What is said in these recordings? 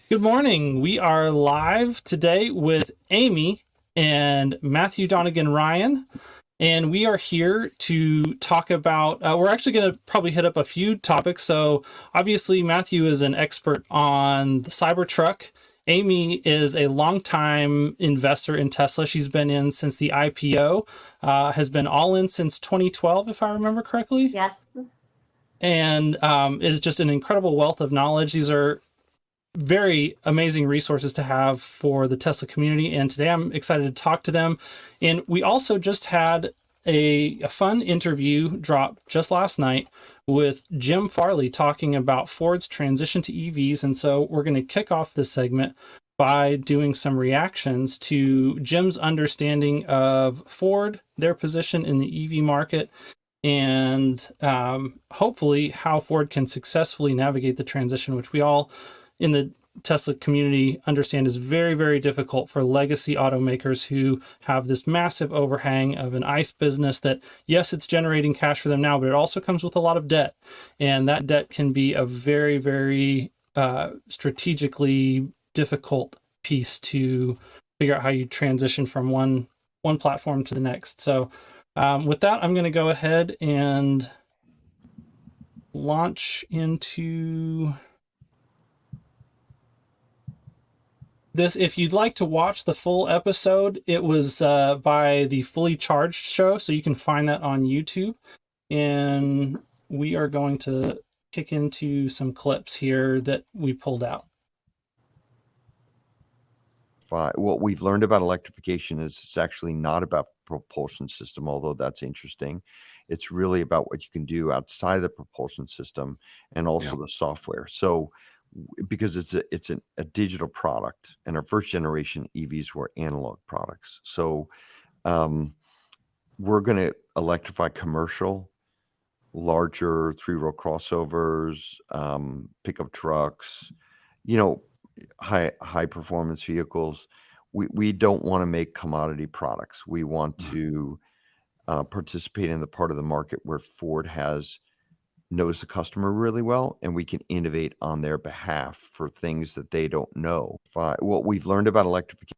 Good morning. We are live today with Amy and Matthew Donegan-Ryan, and we are here to talk about. We're actually going to probably hit up a few topics. So, obviously, Matthew is an expert on the Cybertruck. Amy is a longtime investor in Tesla. She's been in since the IPO, has been all in since 2012, if I remember correctly, Yes. and is just an incredible wealth of knowledge. These are very amazing resources to have for the Tesla community. And today I'm excited to talk to them. And we also just had a fun interview drop just last night with Jim Farley talking about Ford's transition to EVs. And so we're going to kick off this segment by doing some reactions to Jim's understanding of Ford, their position in the EV market, and hopefully how Ford can successfully navigate the transition, which we all in the Tesla community understand is very, very difficult for legacy automakers who have this massive overhang of an ICE business that, yes, it's generating cash for them now, but it also comes with a lot of debt. And that debt can be a very, very strategically difficult piece to figure out how you transition from one platform to the next. So with that, I'm going to go ahead and launch into this. If you'd like to watch the full episode, it was by the Fully Charged show, so you can find that on YouTube. And we are going to kick into some clips here that we pulled out. What we've learned about electrification is it's actually not about propulsion system, although that's interesting. It's really about what you can do outside of the propulsion system and also the software. So because it's a digital product, and our first generation EVs were analog products. So we're going to electrify commercial, larger three-row crossovers, pickup trucks, high performance vehicles. We don't want to make commodity products. We want to participate in the part of the market where Ford knows the customer really well, and we can innovate on their behalf for things that they don't know. What we've learned about electrification.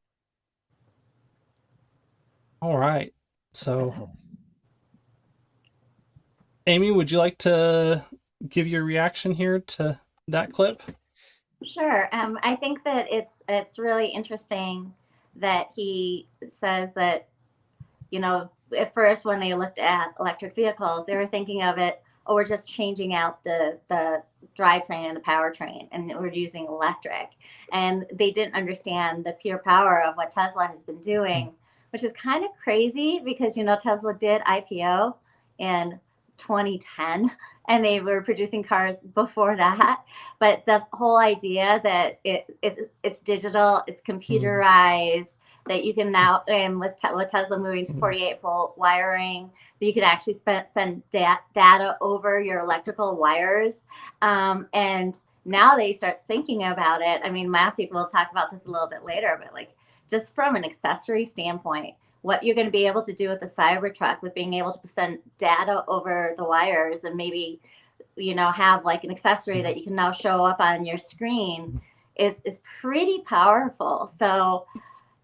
All right. So, Amy, would you like to give your reaction here to that clip? Sure. I think that it's really interesting that he says that, at first when they looked at electric vehicles, they were thinking of it, oh, we're just changing out the drivetrain and the powertrain, and we're using electric. And they didn't understand the pure power of what Tesla has been doing, which is kind of crazy because, Tesla did IPO in 2010 and they were producing cars before that. But the whole idea that it's digital, it's computerized, that you can now, and with Tesla moving to 48-volt wiring, that you can actually send data over your electrical wires. And now they start thinking about it. I mean, Matthew will talk about this a little bit later, but like just from an accessory standpoint, what you're going to be able to do with the Cybertruck, with being able to send data over the wires and maybe, have like an accessory that you can now show up on your screen is pretty powerful. So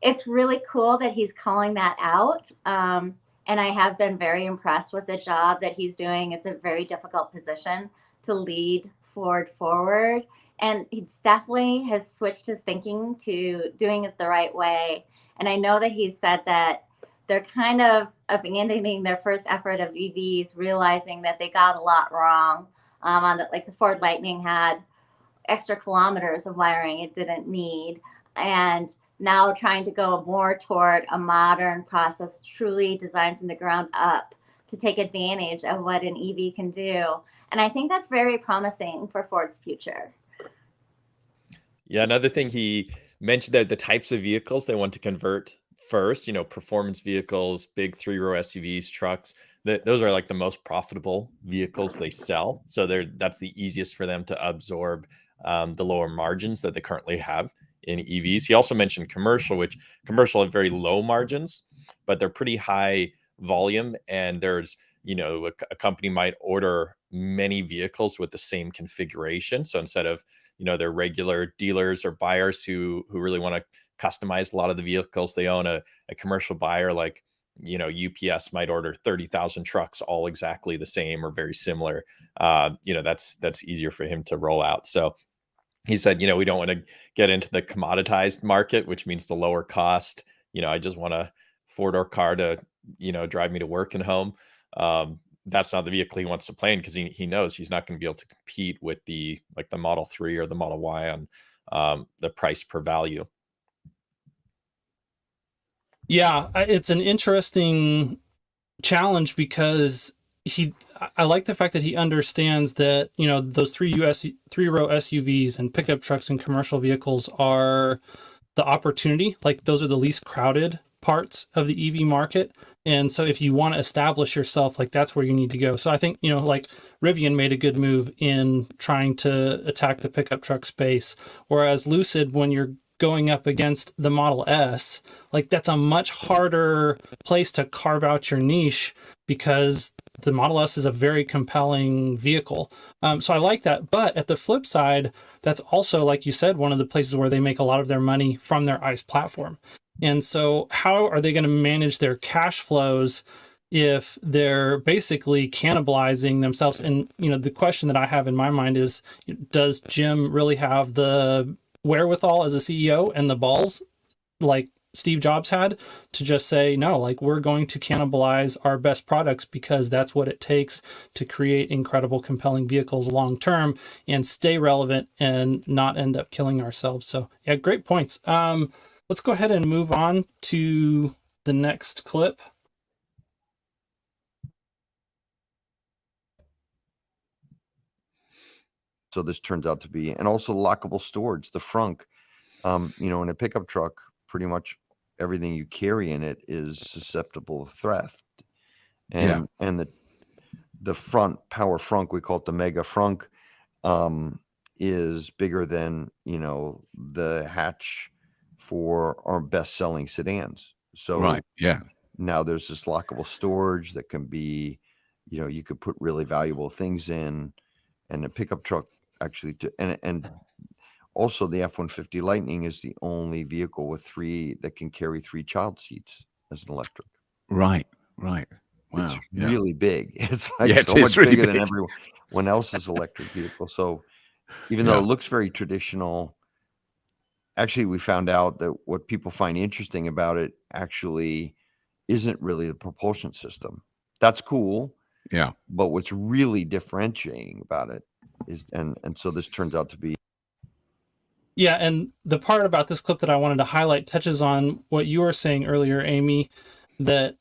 it's really cool that he's calling that out. And I have been very impressed with the job that he's doing. It's a very difficult position to lead Ford forward. And he definitely has switched his thinking to doing it the right way. And I know that he said that they're kind of abandoning their first effort of EVs, realizing that they got a lot wrong. Like the Ford Lightning had extra kilometers of wiring it didn't need, and now trying to go more toward a modern process, truly designed from the ground up to take advantage of what an EV can do. And I think that's very promising for Ford's future. Yeah, another thing he mentioned, that the types of vehicles they want to convert first, performance vehicles, big three-row SUVs, trucks, those are like the most profitable vehicles they sell. So that's the easiest for them to absorb the lower margins that they currently have in EVs. He also mentioned commercial, have very low margins, but they're pretty high volume. And there's, a company might order many vehicles with the same configuration. So instead of, their regular dealers or buyers who really want to customize a lot of the vehicles. They own a commercial buyer like, UPS might order 30,000 trucks all exactly the same or very similar. That's easier for him to roll out. So he said, we don't want to get into the commoditized market, which means the lower cost. I just want a 4-door car to, drive me to work and home. That's not the vehicle he wants to play in, because he knows he's not going to be able to compete with the Model 3 or the Model Y on the price per value. Yeah, it's an interesting challenge because I like the fact that he understands that, those 3-row SUVs and pickup trucks and commercial vehicles are the opportunity. Like, those are the least crowded parts of the EV market. And so if you want to establish yourself, like, that's where you need to go. So I think, like Rivian made a good move in trying to attack the pickup truck space. Whereas Lucid, when you're going up against the Model S, like, that's a much harder place to carve out your niche, because the Model S is a very compelling vehicle. So I like that. But at the flip side, that's also, like you said, one of the places where they make a lot of their money from their ICE platform. And so how are they going to manage their cash flows if they're basically cannibalizing themselves? And, the question that I have in my mind is, does Jim really have the wherewithal as a CEO and the balls like Steve Jobs had to just say, no, like, we're going to cannibalize our best products because that's what it takes to create incredible, compelling vehicles long term and stay relevant and not end up killing ourselves. So yeah, great points. Let's go ahead and move on to the next clip. So this turns out to be, and also lockable storage, the frunk. In a pickup truck, pretty much everything you carry in it is susceptible to theft. And the front power frunk, we call it the mega frunk, is bigger than, the hatch for our best selling sedans. So now there's this lockable storage that can be, you could put really valuable things in, and a pickup truck actually, and also the F-150 Lightning is the only vehicle with that can carry 3 child seats as an electric. Right. Wow. It's really big. It's it so is much really bigger than big. everyone else's electric vehicle. So even though it looks very traditional, actually we found out that what people find interesting about it actually isn't really the propulsion system. That's cool. Yeah. But what's really differentiating about it is, and so this turns out to be. Yeah, and the part about this clip that I wanted to highlight touches on what you were saying earlier, Amy, that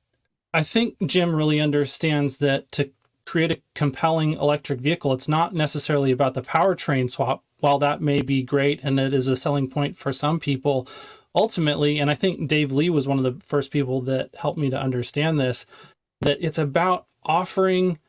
I think Jim really understands that to create a compelling electric vehicle, it's not necessarily about the powertrain swap, while that may be great and that is a selling point for some people. Ultimately, and I think Dave Lee was one of the first people that helped me to understand this, that it's about offering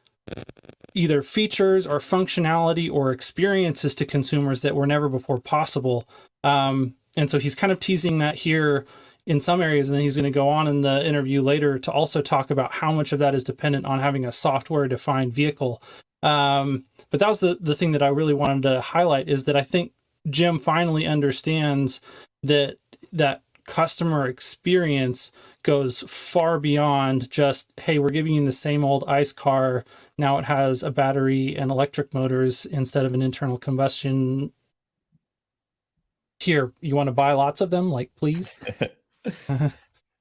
either features or functionality or experiences to consumers that were never before possible. And so he's kind of teasing that here in some areas, and then he's going to go on in the interview later to also talk about how much of that is dependent on having a software-defined vehicle. But that was the thing that I really wanted to highlight, is that I think Jim finally understands that customer experience goes far beyond just, hey, we're giving you the same old ICE car. Now it has a battery and electric motors instead of an internal combustion. Here, you want to buy lots of them? Like, please.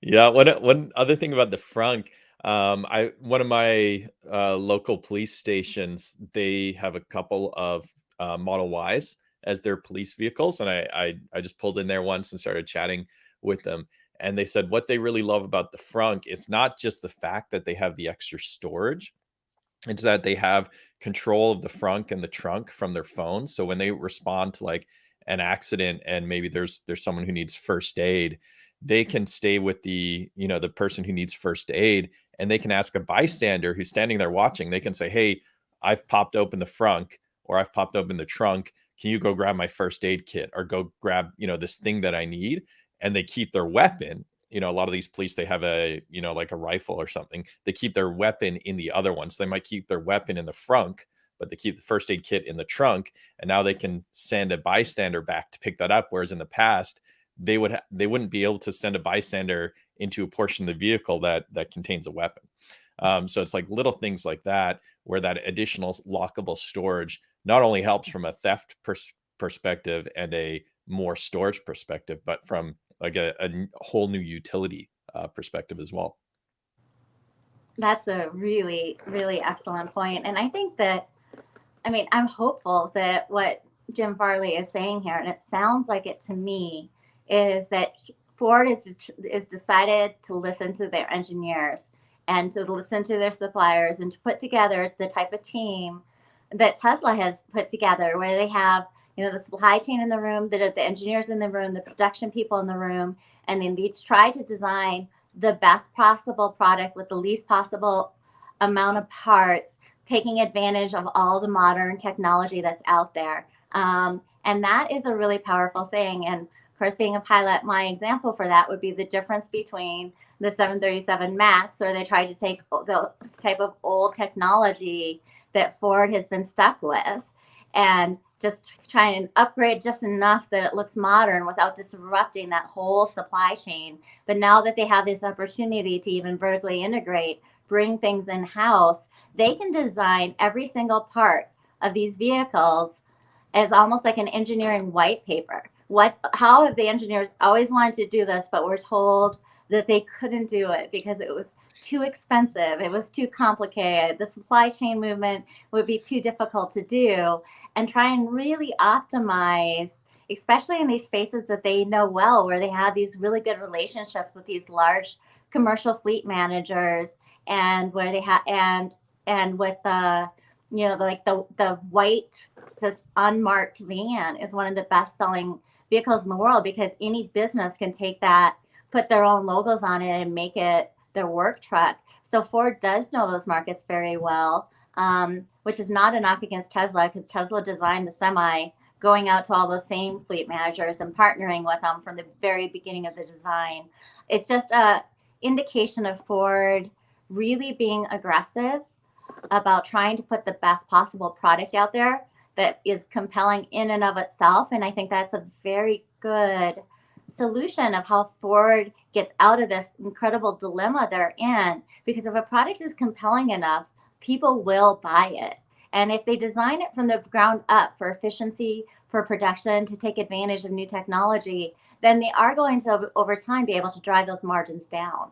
Yeah. One other thing about the frunk, one of my local police stations, they have a couple of Model Ys as their police vehicles, and I just pulled in there once and started chatting with them, and they said what they really love about the frunk, it's not just the fact that they have the extra storage, it's that they have control of the frunk and the trunk from their phone. So when they respond to like an accident and maybe there's someone who needs first aid, they can stay with the person who needs first aid, and they can ask a bystander who's standing there watching. They can say, hey, I've popped open the frunk, or I've popped open the trunk. Can you go grab my first aid kit, or go grab, this thing that I need? And they keep their weapon. A lot of these police, they have a, like a rifle or something. They keep their weapon in the other ones. They might keep their weapon in the frunk, but they keep the first aid kit in the trunk, and now they can send a bystander back to pick that up. Whereas in the past, they wouldn't be able to send a bystander into a portion of the vehicle that contains a weapon. So it's like little things like that, where that additional lockable storage not only helps from a theft perspective and a more storage perspective, but from like a whole new utility perspective as well. That's a really, really excellent point. And I think that, I mean, I'm hopeful that what Jim Farley is saying here, and it sounds like it to me, is that Ford is decided to listen to their engineers and to listen to their suppliers and to put together the type of team that Tesla has put together, where they have, you know, the supply chain in the room, the engineers in the room, the production people in the room, and then each try to design the best possible product with the least possible amount of parts, taking advantage of all the modern technology that's out there. And that is a really powerful thing. And of course, being a pilot, my example for that would be the difference between the 737 MAX, where they tried to take the type of old technology that Ford has been stuck with and just try and upgrade just enough that it looks modern without disrupting that whole supply chain. But now that they have this opportunity to even vertically integrate, bring things in-house, they can design every single part of these vehicles as almost like an engineering white paper. How have the engineers always wanted to do this, but were told that they couldn't do it because it was too expensive, it was too complicated, the supply chain movement would be too difficult to do, and try and really optimize, especially in these spaces that they know well, where they have these really good relationships with these large commercial fleet managers, and where they have and with the, you know, like the white just unmarked van is one of the best selling vehicles in the world, because any business can take that, put their own logos on it, and make it their work truck. So Ford does know those markets very well, which is not a knock against Tesla, because Tesla designed the Semi going out to all those same fleet managers and partnering with them from the very beginning of the design. It's just a indication of Ford really being aggressive about trying to put the best possible product out there that is compelling in and of itself. And I think that's a very good solution of how Ford gets out of this incredible dilemma they're in, because if a product is compelling enough, people will buy it. And if they design it from the ground up for efficiency, for production, to take advantage of new technology, then they are going to, over time, be able to drive those margins down.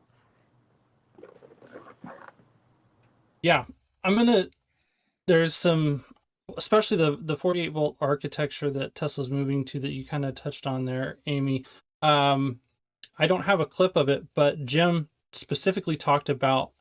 Yeah, there's some, especially the 48 volt architecture that Tesla's moving to that you kind of touched on there, Amy. I don't have a clip of it, but Jim specifically talked about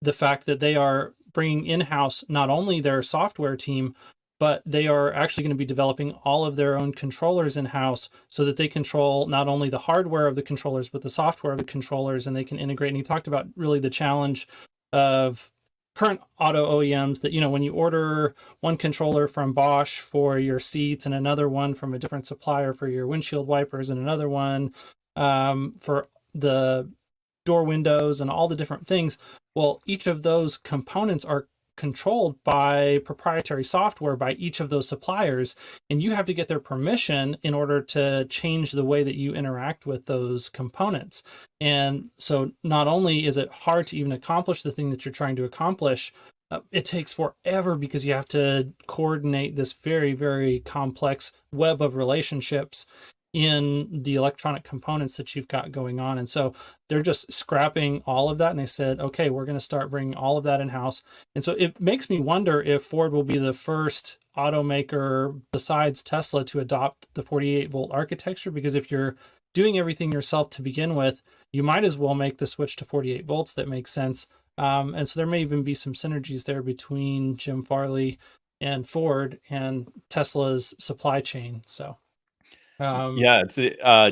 the fact that they are bringing in-house not only their software team, but they are actually going to be developing all of their own controllers in-house, so that they control not only the hardware of the controllers, but the software of the controllers, and they can integrate. And he talked about really the challenge of current auto OEMs, that, you know, when you order one controller from Bosch for your seats and another one from a different supplier for your windshield wipers and another one for the door windows and all the different things, well, each of those components are controlled by proprietary software by each of those suppliers, and you have to get their permission in order to change the way that you interact with those components. And so not only is it hard to even accomplish the thing that you're trying to accomplish, it takes forever, because you have to coordinate this very, very complex web of relationships in the electronic components that you've got going on. And so they're just scrapping all of that, and they said, okay, we're going to start bringing all of that in-house. And so it makes me wonder if Ford will be the first automaker besides Tesla to adopt the 48 volt architecture, because if you're doing everything yourself to begin with, you might as well make the switch to 48 volts. That makes sense. And so there may even be some synergies there between Jim Farley and Ford and Tesla's supply chain. So yeah, it's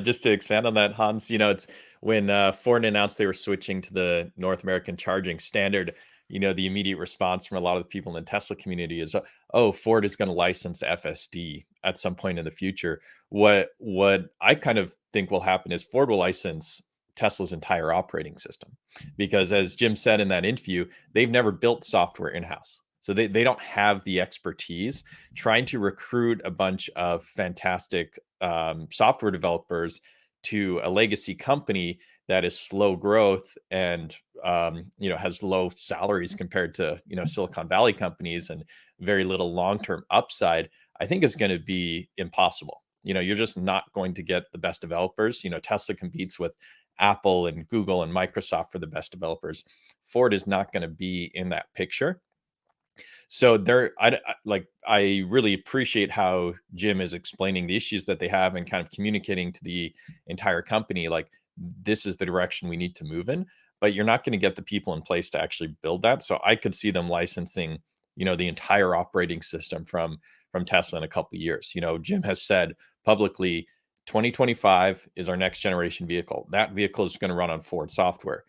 just to expand on that, Hans, you know, it's when Ford announced they were switching to the North American charging standard, you know, the immediate response from a lot of the people in the Tesla community is, oh, Ford is going to license FSD at some point in the future. What I kind of think will happen is Ford will license Tesla's entire operating system, because as Jim said in that interview, they've never built software in-house. So they don't have the expertise. Trying to recruit a bunch of fantastic software developers to a legacy company that is slow growth and has low salaries compared to Silicon Valley companies and very little long-term upside, I think is going to be impossible. You're just not going to get the best developers. Tesla competes with Apple and Google and Microsoft for the best developers. Ford is not going to be in that picture. So I really appreciate how Jim is explaining the issues that they have and kind of communicating to the entire company, like, this is the direction we need to move in, but you're not going to get the people in place to actually build that. So I could see them licensing, the entire operating system from Tesla in a couple of years. Jim has said publicly, 2025 is our next generation vehicle. That vehicle is going to run on Ford software.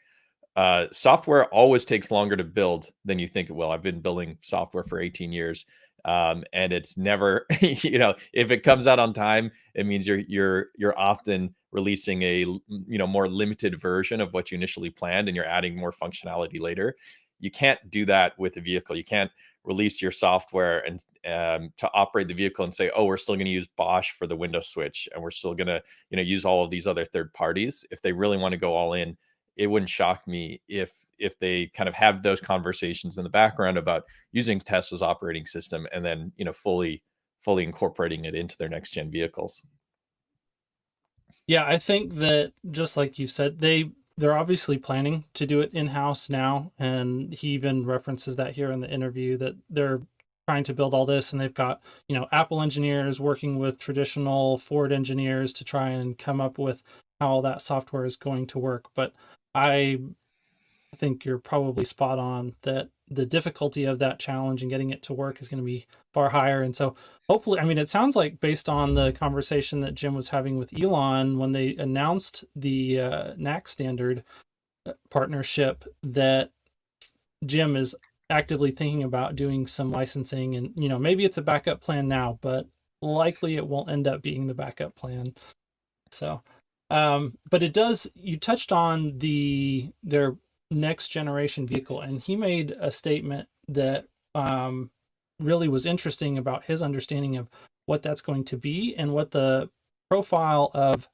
Software always takes longer to build than you think it will. I've been building software for 18 years. And it's never, if it comes out on time, it means you're often releasing a more limited version of what you initially planned, and you're adding more functionality later. You can't do that with a vehicle. You can't release your software and to operate the vehicle and say, oh, we're still going to use Bosch for the window switch, and we're still going to use all of these other third parties. If they really want to go all in, it wouldn't shock me if they kind of have those conversations in the background about using Tesla's operating system and then fully incorporating it into their next gen vehicles. Yeah, I think that just like you said, they're obviously planning to do it in-house now, and he even references that here in the interview, that they're trying to build all this, and they've got Apple engineers working with traditional Ford engineers to try and come up with how all that software is going to work. But I think you're probably spot on that the difficulty of that challenge and getting it to work is going to be far higher. And so hopefully, it sounds like, based on the conversation that Jim was having with Elon when they announced the NAC standard partnership, that Jim is actively thinking about doing some licensing, and maybe it's a backup plan now, but likely it won't end up being the backup plan. So but it does, you touched on their next generation vehicle, and he made a statement that really was interesting about his understanding of what that's going to be and what the profile of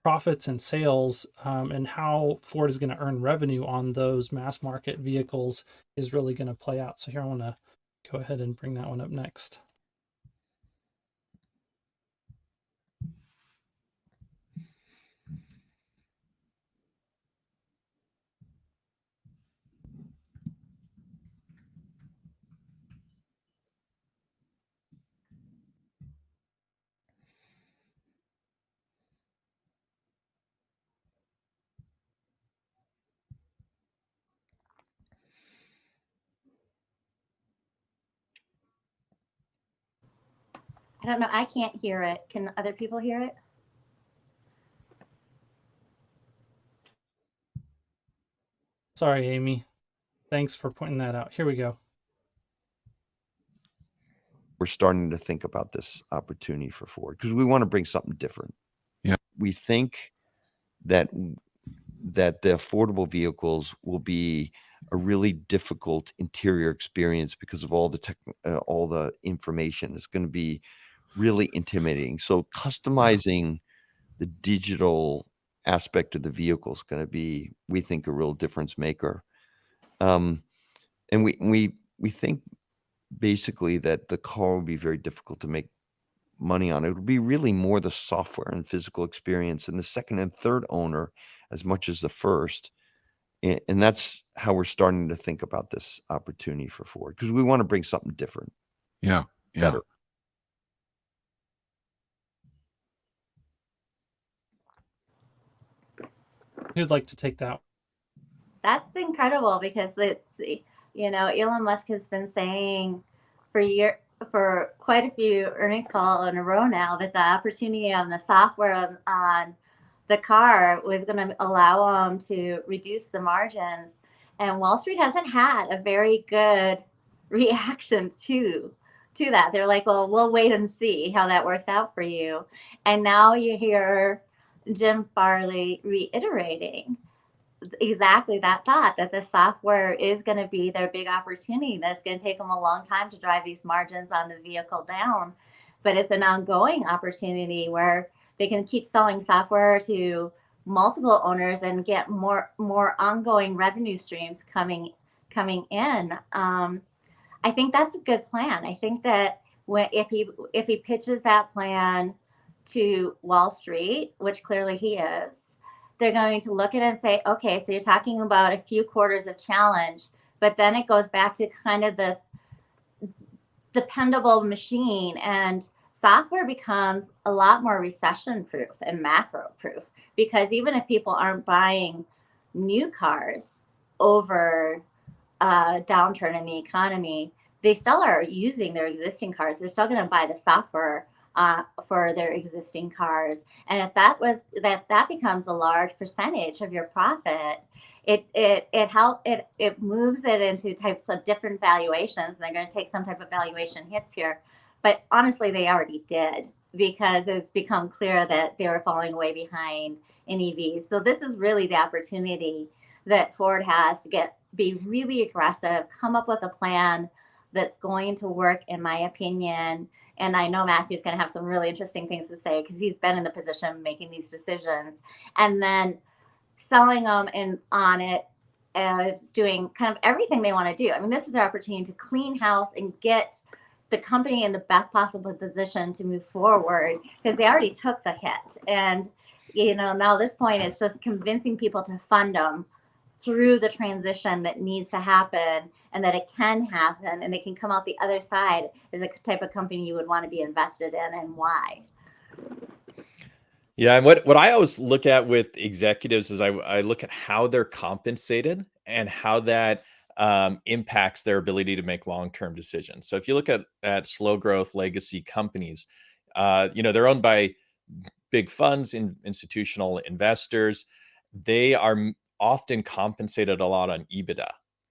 profits and sales and how Ford is going to earn revenue on those mass market vehicles is really going to play out. So here, I want to go ahead and bring that one up next. I don't know. I can't hear it. Can other people hear it? Sorry, Amy. Thanks for pointing that out. Here we go. We're starting to think about this opportunity for Ford because we want to bring something different. Yeah. We think that the affordable vehicles will be a really difficult interior experience because of all the information. It's going to be really intimidating. So customizing the digital aspect of the vehicle is going to be, we think, a real difference maker. And we think basically that the car will be very difficult to make money on. It would be really more the software and physical experience and the second and third owner as much as the first. And that's how we're starting to think about this opportunity for Ford, because we want to bring something different. Yeah. Better. Who'd like to take that? That's incredible, because it's, Elon Musk has been saying for quite a few earnings calls in a row now that the opportunity on the software on the car was going to allow them to reduce the margins. And Wall Street hasn't had a very good reaction to that. They're like, well, we'll wait and see how that works out for you. And now you hear Jim Farley reiterating exactly that thought, that the software is going to be their big opportunity. That's going to take them a long time to drive these margins on the vehicle down, but it's an ongoing opportunity where they can keep selling software to multiple owners and get more ongoing revenue streams coming in. I think that's a good plan. I think that if he pitches that plan to Wall Street, which clearly he is, they're going to look at it and say, okay, so you're talking about a few quarters of challenge, but then it goes back to kind of this dependable machine, and software becomes a lot more recession proof and macro proof, because even if people aren't buying new cars over a downturn in the economy, they still are using their existing cars. They're still going to buy the software for their existing cars. And if that becomes a large percentage of your profit, it moves it into types of different valuations. They're going to take some type of valuation hits here, but honestly, they already did, because it's become clear that they were falling way behind in EVs. So this is really the opportunity that Ford has to be really aggressive, come up with a plan that's going to work, in my opinion. And I know Matthew's going to have some really interesting things to say, because he's been in the position of making these decisions, and then selling them on it as doing kind of everything they want to do. I mean, this is their opportunity to clean house and get the company in the best possible position to move forward, because they already took the hit. And, now at this point, it's just convincing people to fund them through the transition that needs to happen, and that it can happen, and they can come out the other side as a type of company you would want to be invested in, and why. Yeah, and what I always look at with executives is I look at how they're compensated and how that impacts their ability to make long-term decisions. So if you look at slow growth legacy companies, they're owned by big funds, institutional investors. They are often compensated a lot on EBITDA.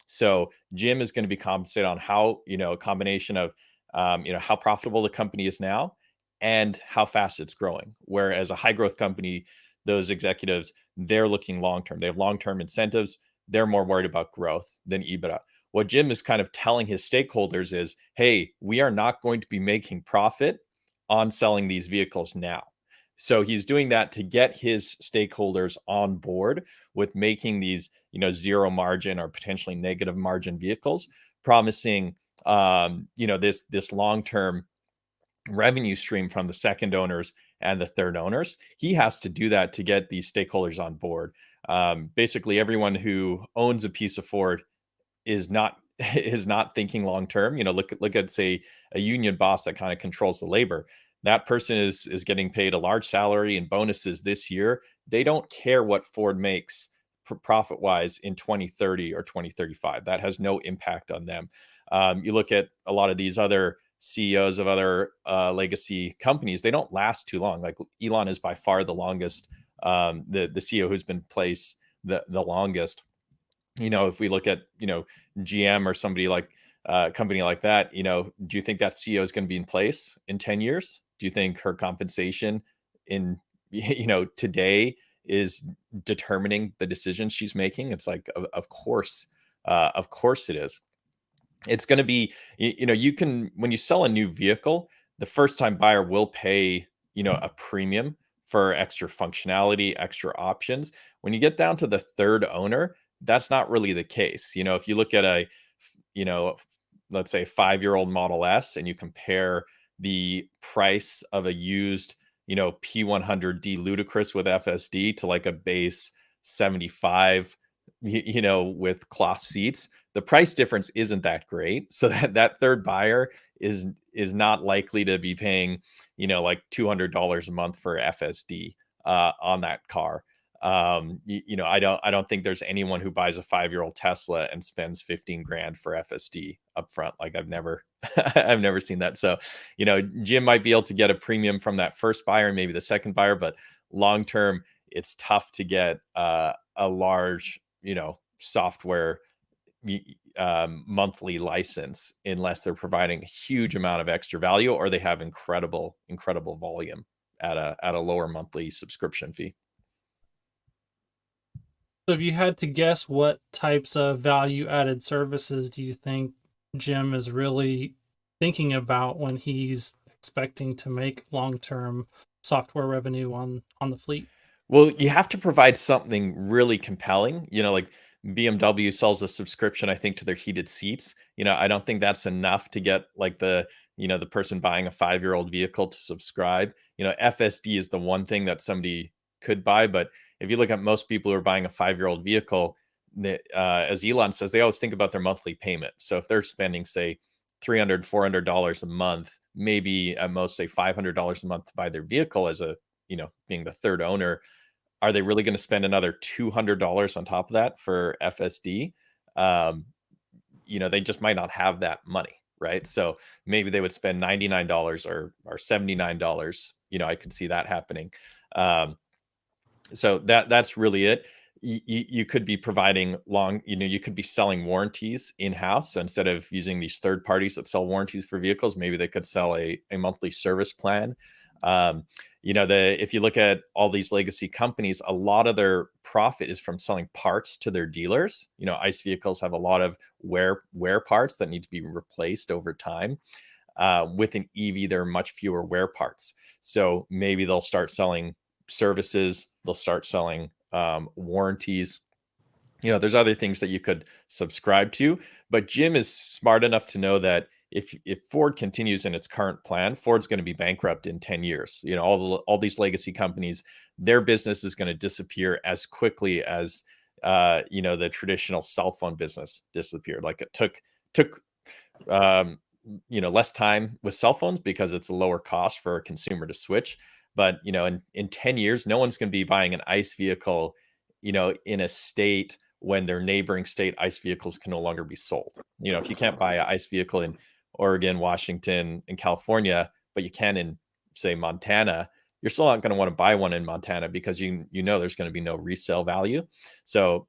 So Jim is going to be compensated on how, a combination of, how profitable the company is now and how fast it's growing. Whereas a high growth company, those executives, they're looking long term. They have long term incentives. They're more worried about growth than EBITDA. What Jim is kind of telling his stakeholders is, hey, we are not going to be making profit on selling these vehicles now. So he's doing that to get his stakeholders on board with making these, zero margin or potentially negative margin vehicles, promising, this long-term revenue stream from the second owners and the third owners. He has to do that to get these stakeholders on board. Basically, everyone who owns a piece of Ford is not thinking long term. Look at, say, a union boss that kind of controls the labor. That person is getting paid a large salary and bonuses this year. They don't care what Ford makes profit wise in 2030 or 2035. That has no impact on them. You look at a lot of these other CEOs of other legacy companies, they don't last too long. Like Elon is by far the longest, the CEO who's been in place the longest. If we look at, GM or somebody like a company like that, do you think that CEO is going to be in place in 10 years? Do you think her compensation in, today is determining the decisions she's making? It's like, of course it is. It's going to be, you can, when you sell a new vehicle, the first time buyer will pay, a premium for extra functionality, extra options. When you get down to the third owner, that's not really the case. If you look at let's say 5-year-old Model S, and you compare the price of a used, P100D Ludicrous with FSD to like a base 75, with cloth seats, the price difference isn't that great. So that third buyer is not likely to be paying, like $200 a month for FSD on that car. I don't think there's anyone who buys a 5-year-old Tesla and spends 15 grand for FSD up front. Like I've never seen that. So, Jim might be able to get a premium from that first buyer and maybe the second buyer, but long term, it's tough to get a large, software monthly license unless they're providing a huge amount of extra value or they have incredible volume at a lower monthly subscription fee. So if you had to guess, what types of value-added services do you think Jim is really thinking about when he's expecting to make long-term software revenue on the fleet? Well, you have to provide something really compelling. Like BMW sells a subscription, I think, to their heated seats. I don't think that's enough to get like the person buying a 5-year-old vehicle to subscribe. FSD is the one thing that somebody could buy. But if you look at most people who are buying a 5-year-old vehicle, as Elon says, they always think about their monthly payment. So if they're spending, say, $300-$400 a month, maybe at most, say, $500 a month to buy their vehicle as being the third owner, are they really going to spend another $200 on top of that for FSD? Um, they just might not have that money, right? So maybe they would spend $99 or $79. I could see that happening. So that's really it. You could be providing you could be selling warranties in-house instead of using these third parties that sell warranties for vehicles. Maybe they could sell a monthly service plan. If you look at all these legacy companies, a lot of their profit is from selling parts to their dealers. ICE vehicles have a lot of wear parts that need to be replaced over time. With an EV, there are much fewer wear parts. So maybe they'll start selling services, they'll start selling warranties. There's other things that you could subscribe to, but Jim is smart enough to know that if Ford continues in its current plan, Ford's going to be bankrupt in 10 years. All these legacy companies, their business is going to disappear as quickly as the traditional cell phone business disappeared. Like it took less time with cell phones because it's a lower cost for a consumer to switch. But in 10 years, no one's going to be buying an ICE vehicle in a state when their neighboring state ICE vehicles can no longer be sold. If you can't buy an ICE vehicle in Oregon, Washington, and California, but you can in, say, Montana, you're still not going to want to buy one in Montana because there's going to be no resale value. So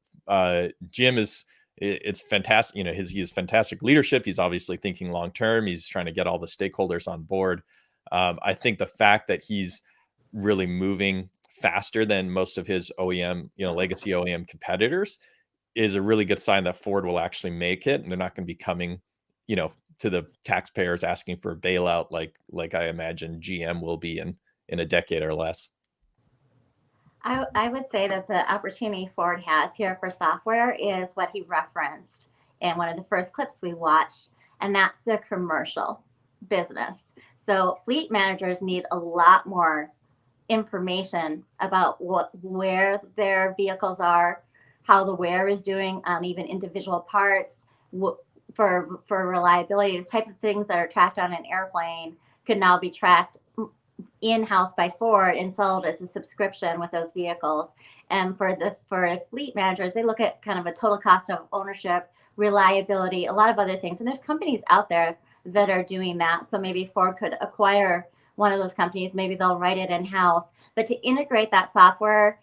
Jim it's fantastic. He has fantastic leadership. He's obviously thinking long term. He's trying to get all the stakeholders on board. I think the fact that he's really moving faster than most of his OEM, legacy OEM competitors is a really good sign that Ford will actually make it, and they're not going to be coming, to the taxpayers asking for a bailout like I imagine GM will be in a decade or less. I would say that the opportunity Ford has here for software is what he referenced in one of the first clips we watched, and that's the commercial business. So fleet managers need a lot more information about where their vehicles are, how the wear is doing on even individual parts, for reliability. These type of things that are tracked on an airplane could now be tracked in-house by Ford and sold as a subscription with those vehicles. And for fleet managers, they look at kind of a total cost of ownership, reliability, a lot of other things. And there's companies out there that are doing that. So maybe Ford could acquire one of those companies. Maybe they'll write it in-house. But to integrate that software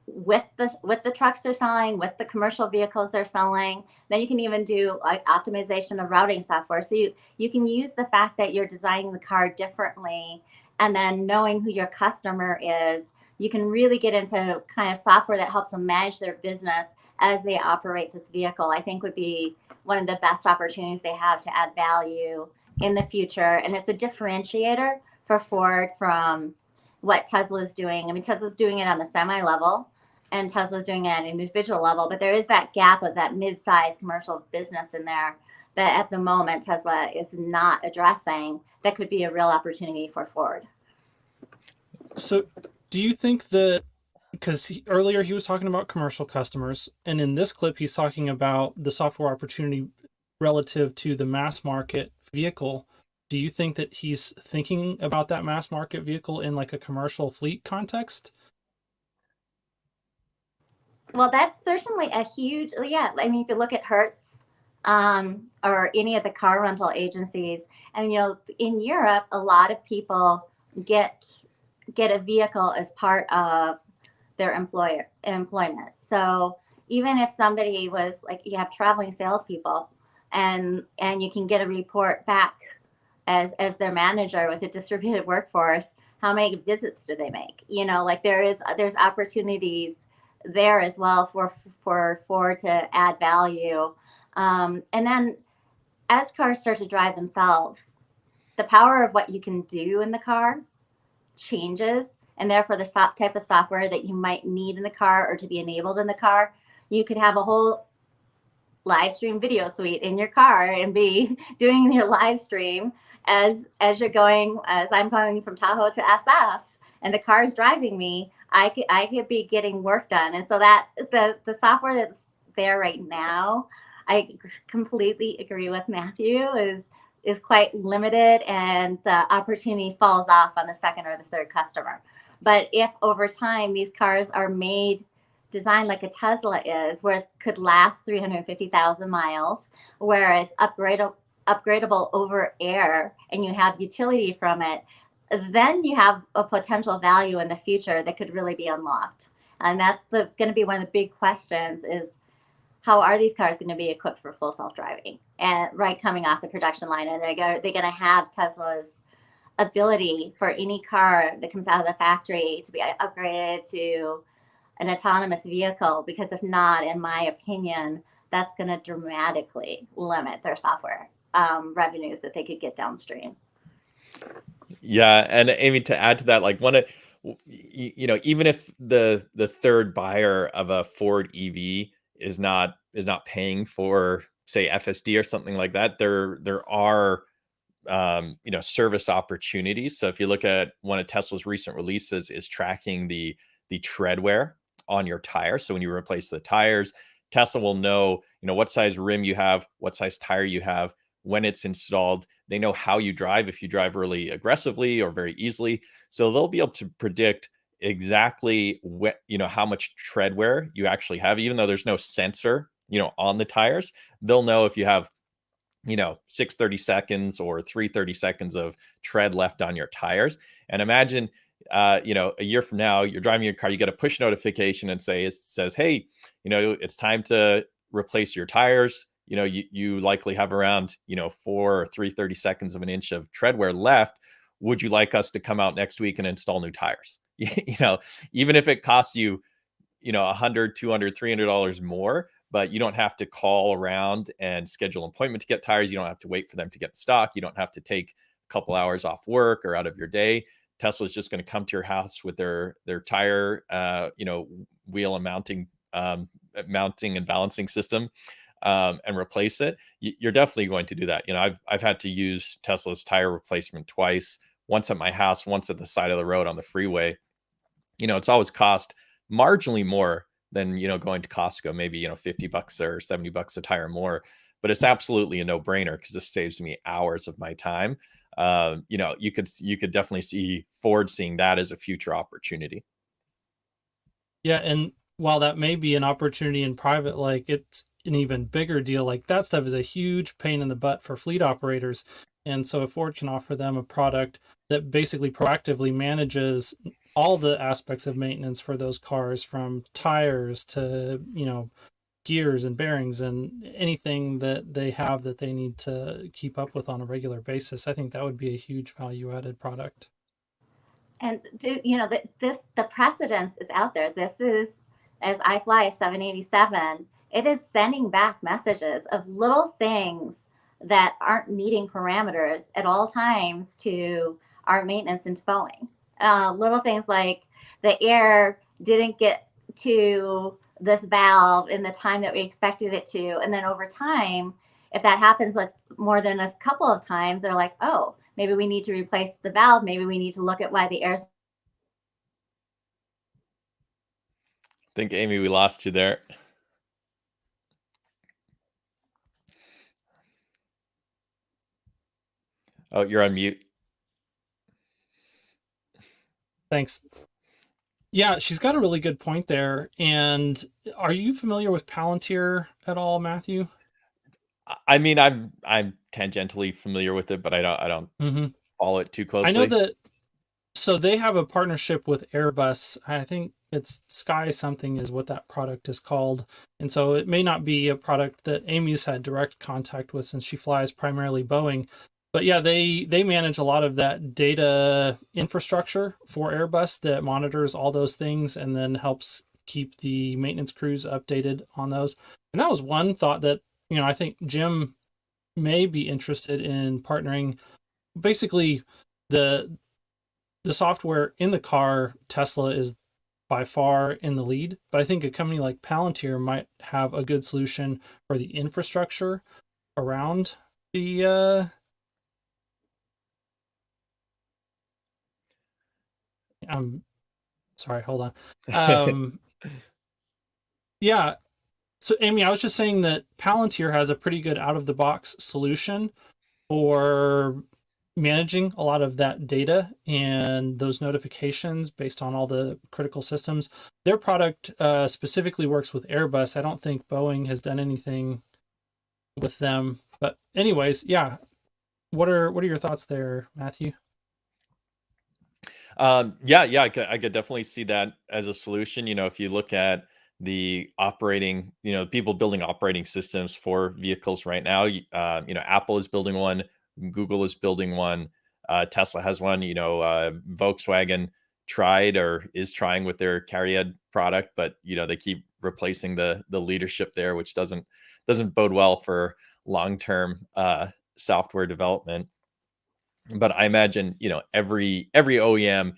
with the trucks they're selling, with the commercial vehicles they're selling, then you can even do like optimization of routing software. So you can use the fact that you're designing the car differently, and then knowing who your customer is, you can really get into kind of software that helps them manage their business as they operate this vehicle. I think would be one of the best opportunities they have to add value in the future. And it's a differentiator for Ford from what Tesla's doing. I mean, Tesla's doing it on the semi level, and Tesla's doing it at an individual level, but there is that gap of that mid-sized commercial business in there that at the moment Tesla is not addressing. That could be a real opportunity for Ford. So do you think that, because earlier he was talking about commercial customers, and in this clip he's talking about the software opportunity relative to the mass market vehicle, do you think that he's thinking about that mass market vehicle in like a commercial fleet context? Well, that's certainly a huge, yeah. I mean, if you look at Hertz or any of the car rental agencies, and in Europe, a lot of people get a vehicle as part of their employment. So even if somebody was like, you have traveling salespeople, and you can get a report back as their manager with a distributed workforce, how many visits do they make? There's opportunities there as well for Ford to add value. And then as cars start to drive themselves, the power of what you can do in the car changes, and therefore the type of software that you might need in the car or to be enabled in the car. You could have a whole live stream video suite in your car and be doing your live stream as I'm going from Tahoe to SF, and the car is driving me. I could be getting work done. And so that the software that's there right now, I completely agree with Matthew, is quite limited, and the opportunity falls off on the second or the third customer. But if over time these cars are designed like a Tesla is, where it could last 350,000 miles, where it's upgradable over air, and you have utility from it, then you have a potential value in the future that could really be unlocked. And that's going to be one of the big questions: is how are these cars going to be equipped for full self-driving, and right coming off the production line? And they're going to have Tesla's ability for any car that comes out of the factory to be upgraded to an autonomous vehicle? Because if not, in my opinion, that's going to dramatically limit their software revenues that they could get downstream. Yeah, and Amy, to add to that, like even if the third buyer of a Ford EV is not paying for, say, FSD or something like that, there are service opportunities. So if you look at one of Tesla's recent releases, is tracking the tread wear on your tires. So when you replace the tires, Tesla will know what size rim you have, what size tire you have, when it's installed. They know how you drive, if you drive really aggressively or very easily. So they'll be able to predict exactly how much tread wear you actually have, even though there's no sensor on the tires. They'll know if you have 6 30 seconds or 3 30 seconds of tread left on your tires. And imagine a year from now, you're driving your car, you get a push notification and it says, hey, it's time to replace your tires. You likely have around 4 or 3 30 seconds of an inch of tread wear left. Would you like us to come out next week and install new tires? Even if it costs you $100, $200, $300 more, but you don't have to call around and schedule an appointment to get tires. You don't have to wait for them to get in stock. You don't have to take a couple hours off work or out of your day. Tesla is just going to come to your house with their tire, wheel and mounting and balancing system, and replace it. You're definitely going to do that. I've had to use Tesla's tire replacement twice, once at my house, once at the side of the road on the freeway. It's always cost marginally more than going to Costco, maybe $50 or $70 a tire more, but it's absolutely a no-brainer because this saves me hours of my time. You could definitely see Ford seeing that as a future opportunity. Yeah, and while that may be an opportunity in private, like, it's an even bigger deal. Like, that stuff is a huge pain in the butt for fleet operators. And so if Ford can offer them a product that basically proactively manages all the aspects of maintenance for those cars, from tires to, gears and bearings and anything that they have that they need to keep up with on a regular basis, I think that would be a huge value added product. And the precedence is out there. This is, as I fly a 787, it is sending back messages of little things that aren't meeting parameters at all times to our maintenance into Boeing. Little things like the air didn't get to this valve in the time that we expected it to. And then over time, if that happens like more than a couple of times, they're like, oh, maybe we need to replace the valve. Maybe we need to look at why the air's. I think, Amy, we lost you there. Oh, you're on mute. Thanks. Yeah, she's got a really good point there. And are you familiar with Palantir at all, Matthew? I mean, I'm tangentially familiar with it, but I don't follow it too closely. I know that. So they have a partnership with Airbus. I think it's Sky something is what that product is called. And so it may not be a product that Amy's had direct contact with since she flies primarily Boeing. But yeah, they manage a lot of that data infrastructure for Airbus that monitors all those things and then helps keep the maintenance crews updated on those. And that was one thought that, I think Jim may be interested in partnering. Basically, the software in the car, Tesla is by far in the lead, but I think a company like Palantir might have a good solution for the infrastructure around the I'm sorry, hold on. Yeah. So Amy, I was just saying that Palantir has a pretty good out of the box solution for managing a lot of that data and those notifications based on all the critical systems. Their product specifically works with Airbus. I don't think Boeing has done anything with them. But anyways, yeah. What are your thoughts there, Matthew? Yeah, I could definitely see that as a solution. If you look at the operating, people building operating systems for vehicles right now, Apple is building one, Google is building one, Tesla has one, Volkswagen tried or is trying with their Cariad product, but they keep replacing the leadership there, which doesn't bode well for long-term software development. But I imagine, every OEM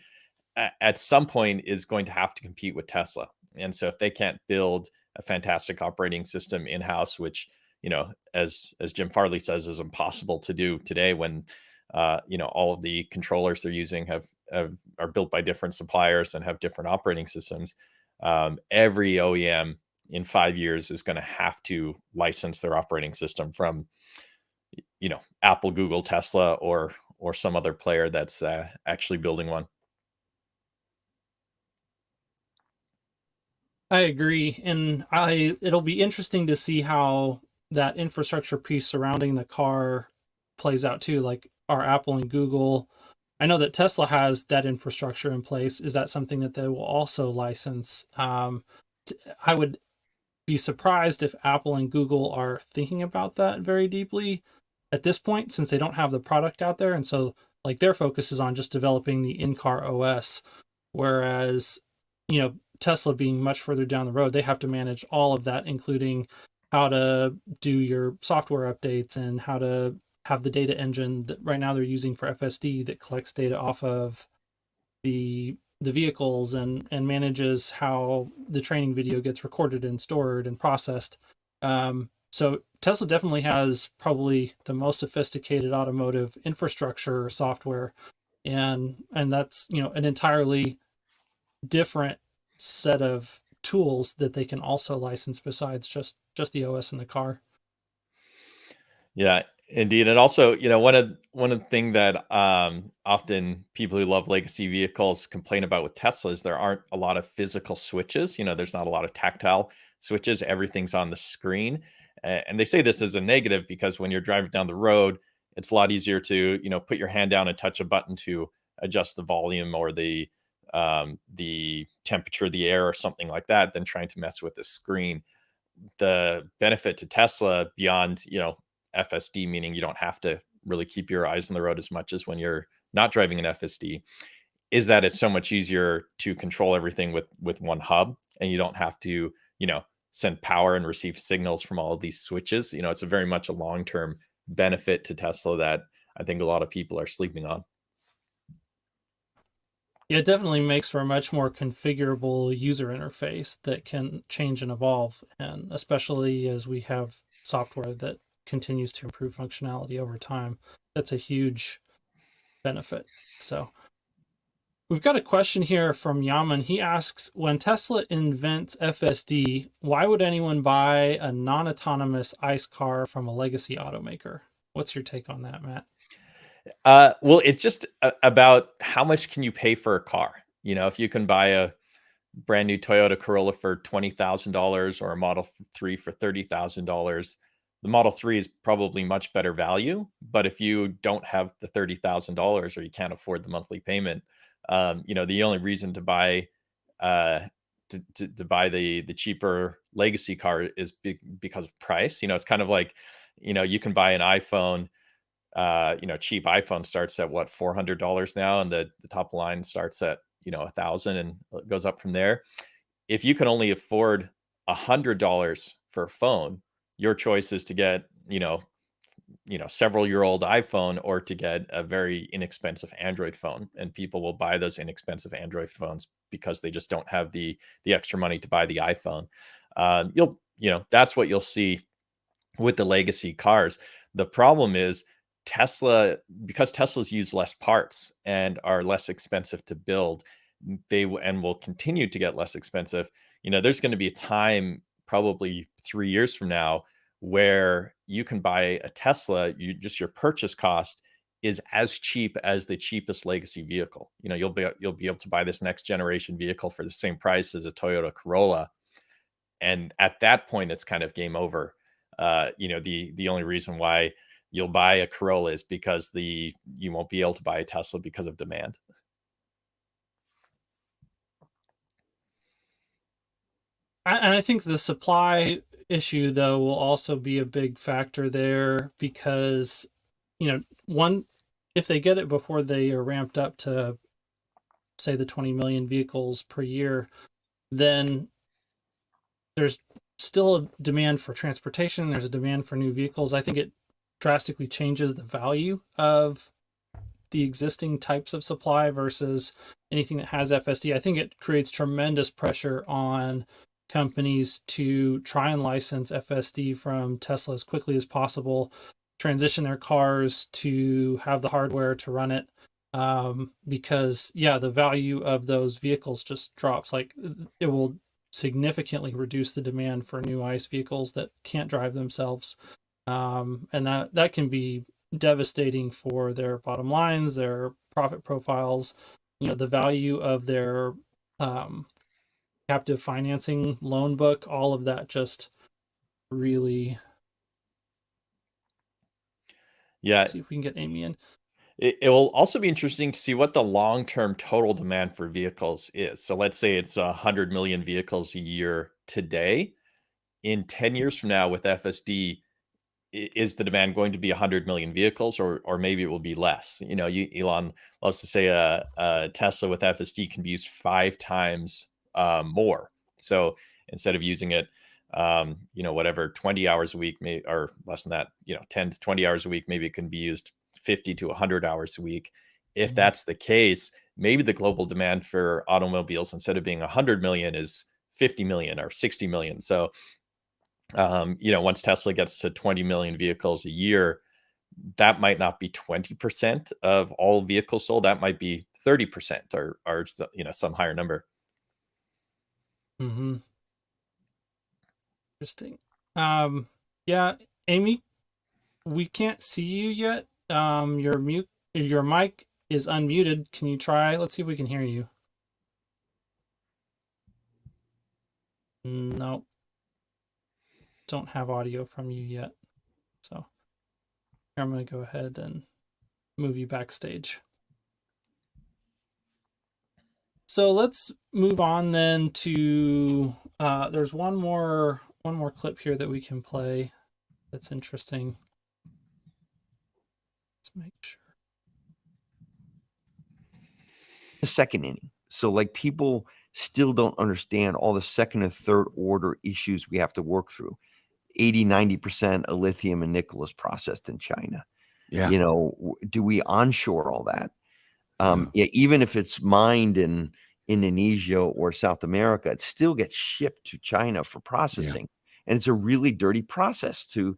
at some point is going to have to compete with Tesla. And so if they can't build a fantastic operating system in-house, which, as Jim Farley says, is impossible to do today when, all of the controllers they're using are built by different suppliers and have different operating systems. Every OEM in 5 years is going to have to license their operating system from, Apple, Google, Tesla, or some other player that's actually building one. I agree, and it'll be interesting to see how that infrastructure piece surrounding the car plays out too. Like, are Apple and Google, I know that Tesla has that infrastructure in place. Is that something that they will also license? I would be surprised if Apple and Google are thinking about that very deeply at this point, since they don't have the product out there. And so like their focus is on just developing the in-car OS. Whereas, Tesla being much further down the road, they have to manage all of that, including how to do your software updates and how to have the data engine that right now they're using for FSD that collects data off of the vehicles and manages how the training video gets recorded and stored and processed. So Tesla definitely has probably the most sophisticated automotive infrastructure software, and that's an entirely different set of tools that they can also license besides just the OS in the car. Yeah, indeed. And also, one of the thing that often people who love legacy vehicles complain about with Tesla is there aren't a lot of physical switches. There's not a lot of tactile switches. Everything's on the screen. And they say this as a negative because when you're driving down the road, it's a lot easier to, put your hand down and touch a button to adjust the volume or the temperature of the air or something like that than trying to mess with the screen. The benefit to Tesla beyond, FSD, meaning you don't have to really keep your eyes on the road as much as when you're not driving an FSD, is that it's so much easier to control everything with one hub, and you don't have to, send power and receive signals from all of these switches. It's a very much a long-term benefit to Tesla that I think a lot of people are sleeping on. Yeah, it definitely makes for a much more configurable user interface that can change and evolve, and especially as we have software that continues to improve functionality over time. That's a huge benefit. So we've got a question here from Yaman. He asks, when Tesla invents FSD, why would anyone buy a non-autonomous ICE car from a legacy automaker? What's your take on that, Matt? Well, it's just about how much can you pay for a car. If you can buy a brand new Toyota Corolla for $20,000 or a Model 3 for $30,000, the Model 3 is probably much better value. But if you don't have the $30,000 or you can't afford the monthly payment, the only reason to buy to buy the cheaper legacy car is because of price. It's kind of like, you can buy an iPhone. Cheap iPhone starts at what, $400 now, and the top line starts at $1,000 and goes up from there. if you can only afford $100 for a phone, your choice is to get, several-year-old iPhone or to get a very inexpensive Android phone. And people will buy those inexpensive Android phones because they just don't have the extra money to buy the iPhone. That's what you'll see with the legacy cars. The problem is Tesla, because Teslas use less parts and are less expensive to build, and will continue to get less expensive. There's going to be a time, probably 3 years from now, where you can buy a Tesla, your purchase cost is as cheap as the cheapest legacy vehicle. You'll be able to buy this next generation vehicle for the same price as a Toyota Corolla. And at that point, it's kind of game over. The only reason why you'll buy a Corolla is because you won't be able to buy a Tesla because of demand. And I think the supply issue, though, will also be a big factor there because, if they get it before they are ramped up to, say, the 20 million vehicles per year, then there's still a demand for transportation. There's a demand for new vehicles. I think it drastically changes the value of the existing types of supply versus anything that has FSD. I think it creates tremendous pressure on companies to try and license FSD from Tesla as quickly as possible, transition their cars to have the hardware to run it. Because the value of those vehicles just drops. Like, it will significantly reduce the demand for new ICE vehicles that can't drive themselves. And that can be devastating for their bottom lines, their profit profiles, the value of their captive financing loan book, all of that just really. Yeah. Let's see if we can get Amy in. It will also be interesting to see what the long-term total demand for vehicles is. So let's say it's 100 million vehicles a year today. In 10 years from now with FSD, is the demand going to be 100 million vehicles, or maybe it will be less? Elon loves to say a Tesla with FSD can be used 5 times more. So instead of using it, 20 hours a week, or less than that, 10 to 20 hours a week, maybe it can be used 50 to 100 hours a week. If that's the case, maybe the global demand for automobiles, instead of being 100 million, is 50 million or 60 million. So once Tesla gets to 20 million vehicles a year, that might not be 20% of all vehicles sold. That might be 30% or some higher number. Mm-hmm. Interesting. Amy, we can't see you yet. Your mic is unmuted. Can you try? Let's see if we can hear you. No. Don't have audio from you yet. So I'm going to go ahead and move you backstage. So let's move on then to there's one more clip here that we can play that's interesting. Let's make sure. The second inning. So like, people still don't understand all the second and third order issues we have to work through. 80-90% of lithium and nickel is processed in China. Yeah. Do we onshore all that? Even if it's mined in Indonesia or South America, it still gets shipped to China for processing. And it's a really dirty process to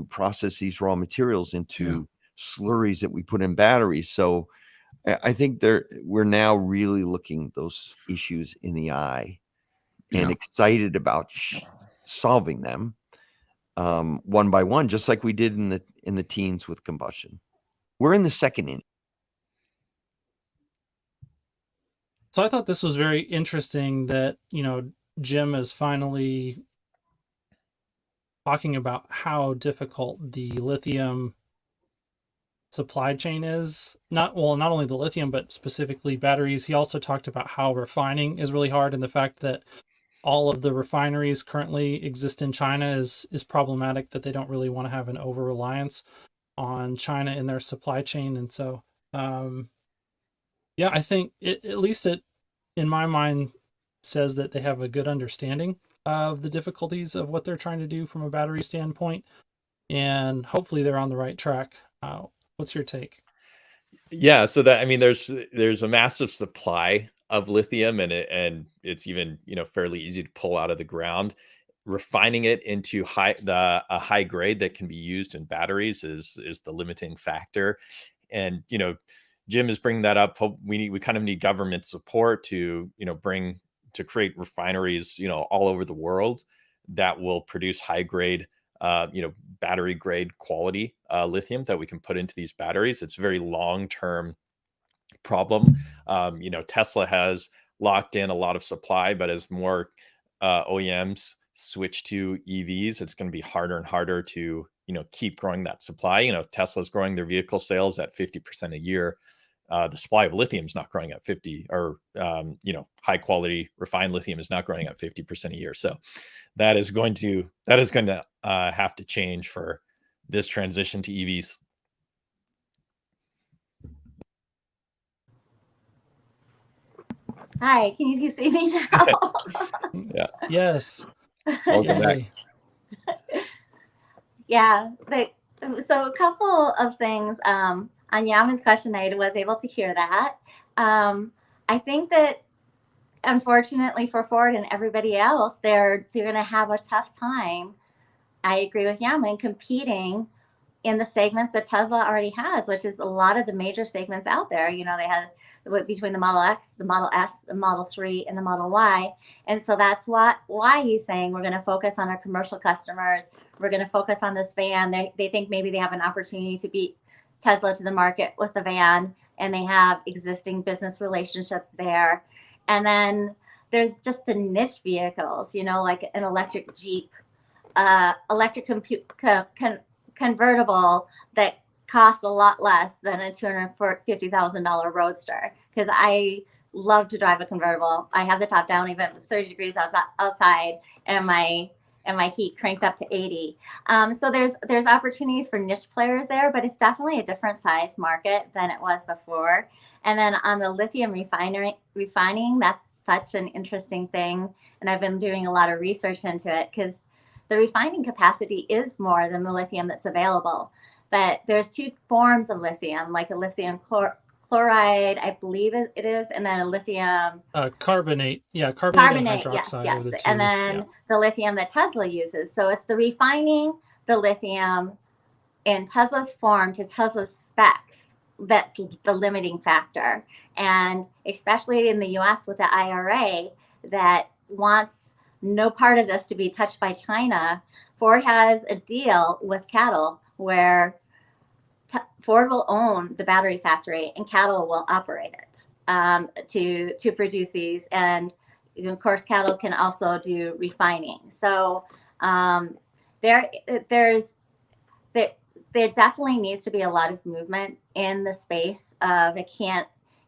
process these raw materials into slurries that we put in batteries. So I think we're now really looking those issues in the eye and excited about solving them one by one, just like we did in the teens with combustion. We're in the second inning. So I thought this was very interesting that, Jim is finally talking about how difficult the lithium supply chain is. Not only the lithium, but specifically batteries. He also talked about how refining is really hard, and the fact that all of the refineries currently exist in China is problematic, that they don't really want to have an over-reliance on China in their supply chain. And so, I think at least it, in my mind, says that they have a good understanding of the difficulties of what they're trying to do from a battery standpoint, and hopefully they're on the right track. What's your take? Yeah, so that, I mean, there's a massive supply of lithium, and it's even, fairly easy to pull out of the ground. Refining it into a high grade that can be used in batteries is the limiting factor. And Jim is bringing that up. We kind of need government support to create refineries all over the world that will produce high grade battery grade quality lithium that we can put into these batteries. It's a very long term problem. Tesla has locked in a lot of supply, but as more OEMs switch to EVs, it's going to be harder and harder to keep growing that supply. Tesla's growing their vehicle sales at 50% a year. The supply of lithium is not growing at 50, or high quality refined lithium is not growing at 50% a year. So that is going to have to change for this transition to EVs. Hi, can you see me now? Yeah. Yes. Welcome back. Yay. Yeah, so a couple of things on Yaman's question. I was able to hear that. I think that unfortunately for Ford and everybody else, they're going to have a tough time. I agree with Yaman, competing in the segments that Tesla already has, which is a lot of the major segments out there. They have between the Model X, the Model S, the Model 3, and the Model Y. And so that's why he's saying we're going to focus on our commercial customers. We're going to focus on this van. They think maybe they have an opportunity to beat Tesla to the market with the van, and they have existing business relationships there. And then there's just the niche vehicles, like an electric Jeep, electric convertible that cost a lot less than a $250,000 Roadster, because I love to drive a convertible. I have the top down even if it's 30 degrees outside, and my heat cranked up to 80. So there's opportunities for niche players there, but it's definitely a different size market than it was before. And then on the lithium refining, that's such an interesting thing, and I've been doing a lot of research into it, because the refining capacity is more than the lithium that's available. But there's two forms of lithium, like a lithium chloride, I believe it is, and then a lithium carbonate. Yeah, carbonate and yes, hydroxide yes. are the two. And then the lithium that Tesla uses. So it's the refining the lithium in Tesla's form to Tesla's specs that's the limiting factor. And especially in the US with the IRA that wants no part of this to be touched by China, Ford has a deal with CATL where Ford will own the battery factory and CATL will operate it to produce these. And of course, CATL can also do refining. So there definitely needs to be a lot of movement in the space of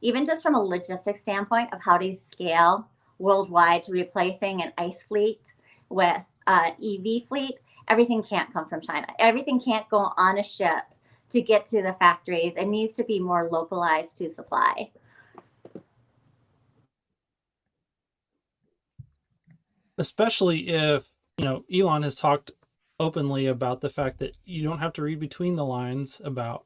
even just from a logistics standpoint of how to scale worldwide to replacing an ICE fleet with EV fleet. Everything can't come from China. Everything can't go on a ship to get to the factories. It needs to be more localized to supply. Especially if, Elon has talked openly about the fact that you don't have to read between the lines about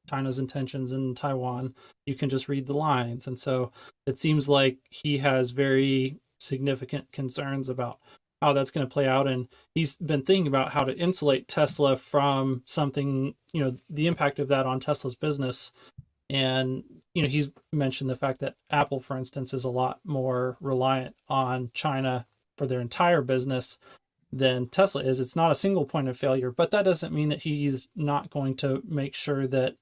China's intentions in Taiwan. You can just read the lines. And so it seems like he has very significant concerns about how that's going to play out. And he's been thinking about how to insulate Tesla from something, the impact of that on Tesla's business. And, he's mentioned the fact that Apple, for instance, is a lot more reliant on China for their entire business than Tesla is. It's not a single point of failure, but that doesn't mean that he's not going to make sure that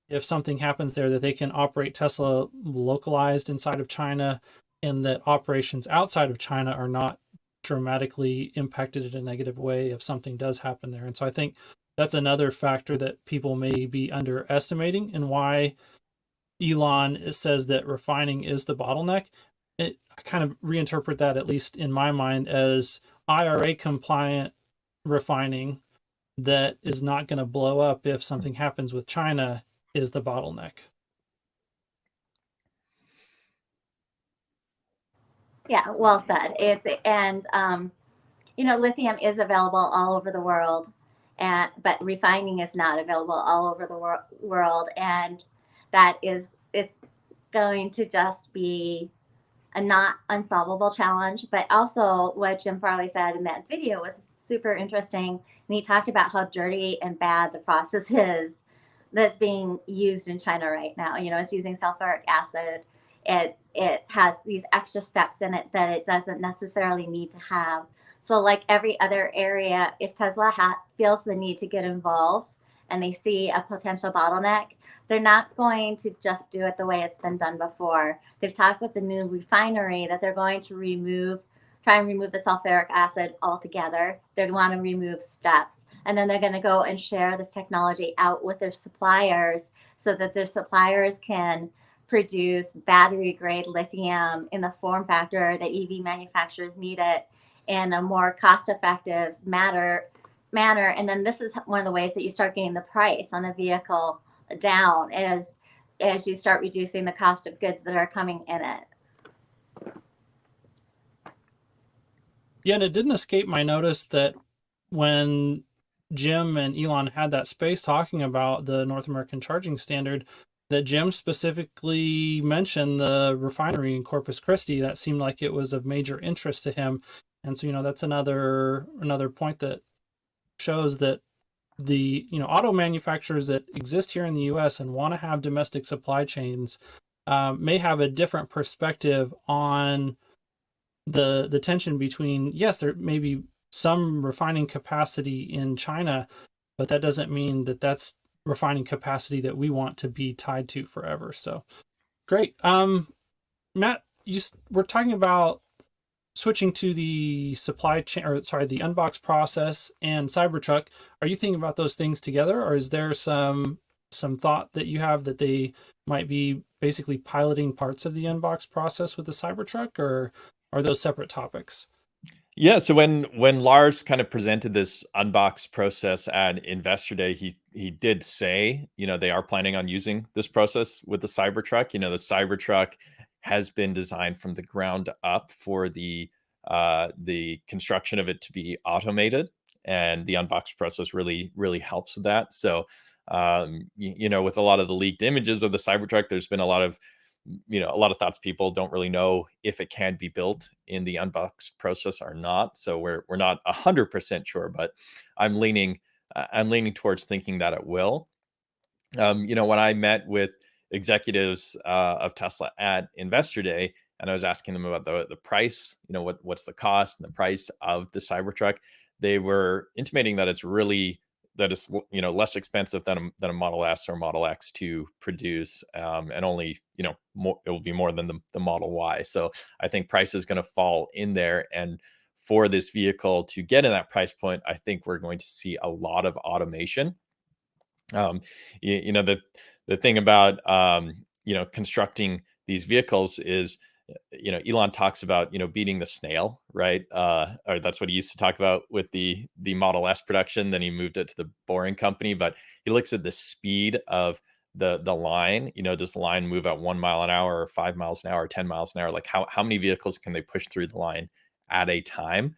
if something happens there, that they can operate Tesla localized inside of China, and that operations outside of China are not dramatically impacted in a negative way if something does happen there. And so I think that's another factor that people may be underestimating, and why Elon says that refining is the bottleneck. I kind of reinterpret that, at least in my mind, as IRA compliant refining that is not going to blow up if something happens with China is the bottleneck. Yeah, well said. Lithium is available all over the world, but refining is not available all over the world, and it's going to just be a not unsolvable challenge. But also, what Jim Farley said in that video was super interesting, and he talked about how dirty and bad the process is that's being used in China right now. It's using sulfuric acid. It has these extra steps in it that it doesn't necessarily need to have. So, like every other area, if Tesla feels the need to get involved and they see a potential bottleneck, they're not going to just do it the way it's been done before. They've talked with the new refinery that they're going to try and remove the sulfuric acid altogether. They want to remove steps. And then they're going to go and share this technology out with their suppliers so that their suppliers can produce battery grade lithium in the form factor that EV manufacturers need it in a more cost effective manner. And then this is one of the ways that you start getting the price on a vehicle down as you start reducing the cost of goods that are coming in it. Yeah, and it didn't escape my notice that when Jim and Elon had that space talking about the North American charging standard, that Jim specifically mentioned the refinery in Corpus Christi. That seemed like it was of major interest to him. And so, that's another point that shows that the auto manufacturers that exist here in the US and want to have domestic supply chains may have a different perspective on the tension between, yes, there may be some refining capacity in China, but that doesn't mean that that's refining capacity that we want to be tied to forever. So great. Matt, we're talking about switching to the supply chain, or sorry, the unbox process and Cybertruck. Are you thinking about those things together, or is there some thought that you have that they might be basically piloting parts of the unbox process with the Cybertruck, or are those separate topics? Yeah, so when Lars kind of presented this unbox process at Investor Day, he did say, they are planning on using this process with the Cybertruck. The Cybertruck has been designed from the ground up for the construction of it to be automated, and the unbox process really helps with that. So with a lot of the leaked images of the Cybertruck, there's been a lot of thoughts. People don't really know if it can be built in the unbox process or not. So we're not 100% sure, but I'm leaning towards thinking that it will. When I met with executives of Tesla at Investor Day, and I was asking them about the price, what's the cost and the price of the Cybertruck, they were intimating that it's less expensive than a Model S or Model X to produce, and only more, it will be more than the Model Y. So I think price is going to fall in there, and for this vehicle to get in that price point, I think we're going to see a lot of automation. The thing about constructing these vehicles is, Elon talks about beating the snail, right? Or that's what he used to talk about with the Model S production. Then he moved it to the Boring Company, but he looks at the speed of the line. Does the line move at 1 mile an hour, or 5 miles an hour, or 10 miles an hour? Like how many vehicles can they push through the line at a time?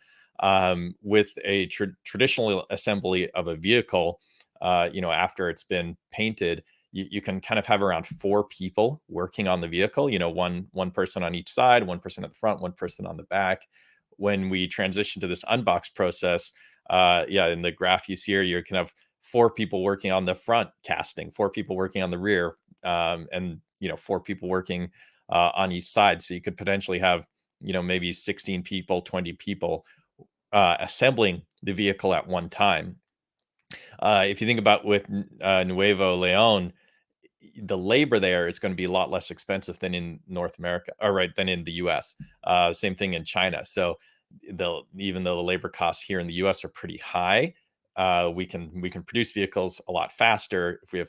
With a traditional assembly of a vehicle, after it's been painted, you can kind of have around 4 people working on the vehicle, one person on each side, one person at the front, one person on the back. When we transition to this unbox process, in the graph you see here, you can have 4 people working on the front casting, 4 people working on the rear, and 4 people working on each side. So you could potentially have, maybe 16 people, 20 people assembling the vehicle at one time. If you think about with Nuevo Leon, the labor there is going to be a lot less expensive than in North America, than in the US. Same thing in China. So even though the labor costs here in the US are pretty high, we can produce vehicles a lot faster if we have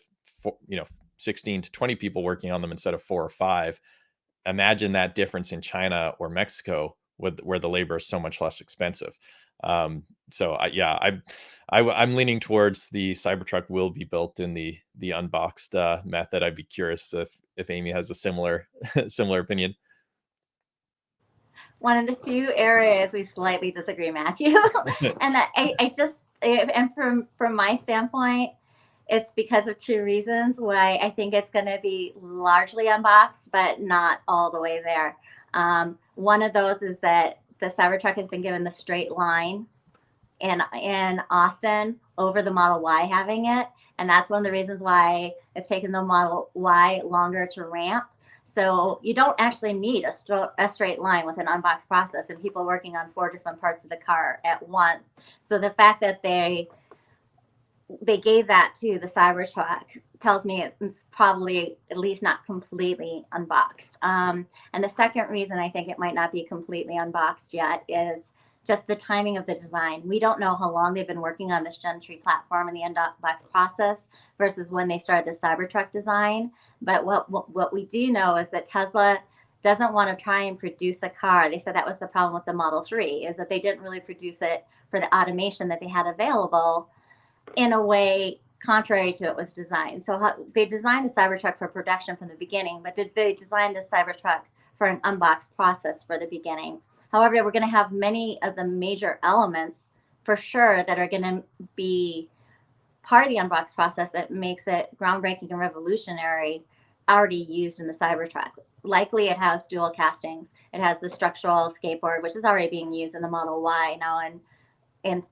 16 to 20 people working on them instead of 4 or 5. Imagine that difference in China or Mexico, where the labor is so much less expensive. I'm leaning towards the Cybertruck will be built in the unboxed method. I'd be curious if Amy has a similar opinion. one of the few areas we slightly disagree, Matthew. And I just, and from my standpoint, it's because of two reasons why I think it's going to be largely unboxed, but not all the way there. One of those is that the Cybertruck has been given the straight line in Austin over the Model Y having it. And that's one of the reasons why it's taken the Model Y longer to ramp. So you don't actually need a straight line with an unboxed process and people working on 4 different parts of the car at once. So the fact that they gave that to the Cybertruck tells me it's probably at least not completely unboxed. And the second reason I think it might not be completely unboxed yet is just the timing of the design. We don't know how long they've been working on this Gen 3 platform and the unboxed process versus when they started the Cybertruck design. But what we do know is that Tesla doesn't want to try and produce a car. They said that was the problem with the Model 3, is that they didn't really produce it for the automation that they had available in a way contrary to it was designed. So they designed the Cybertruck for production from the beginning, but did they design the Cybertruck for an unboxed process for the beginning? However, we're going to have many of the major elements for sure that are going to be part of the unboxed process that makes it groundbreaking and revolutionary already used in the Cybertruck. Likely it has dual castings. It has the structural skateboard, which is already being used in the Model Y now in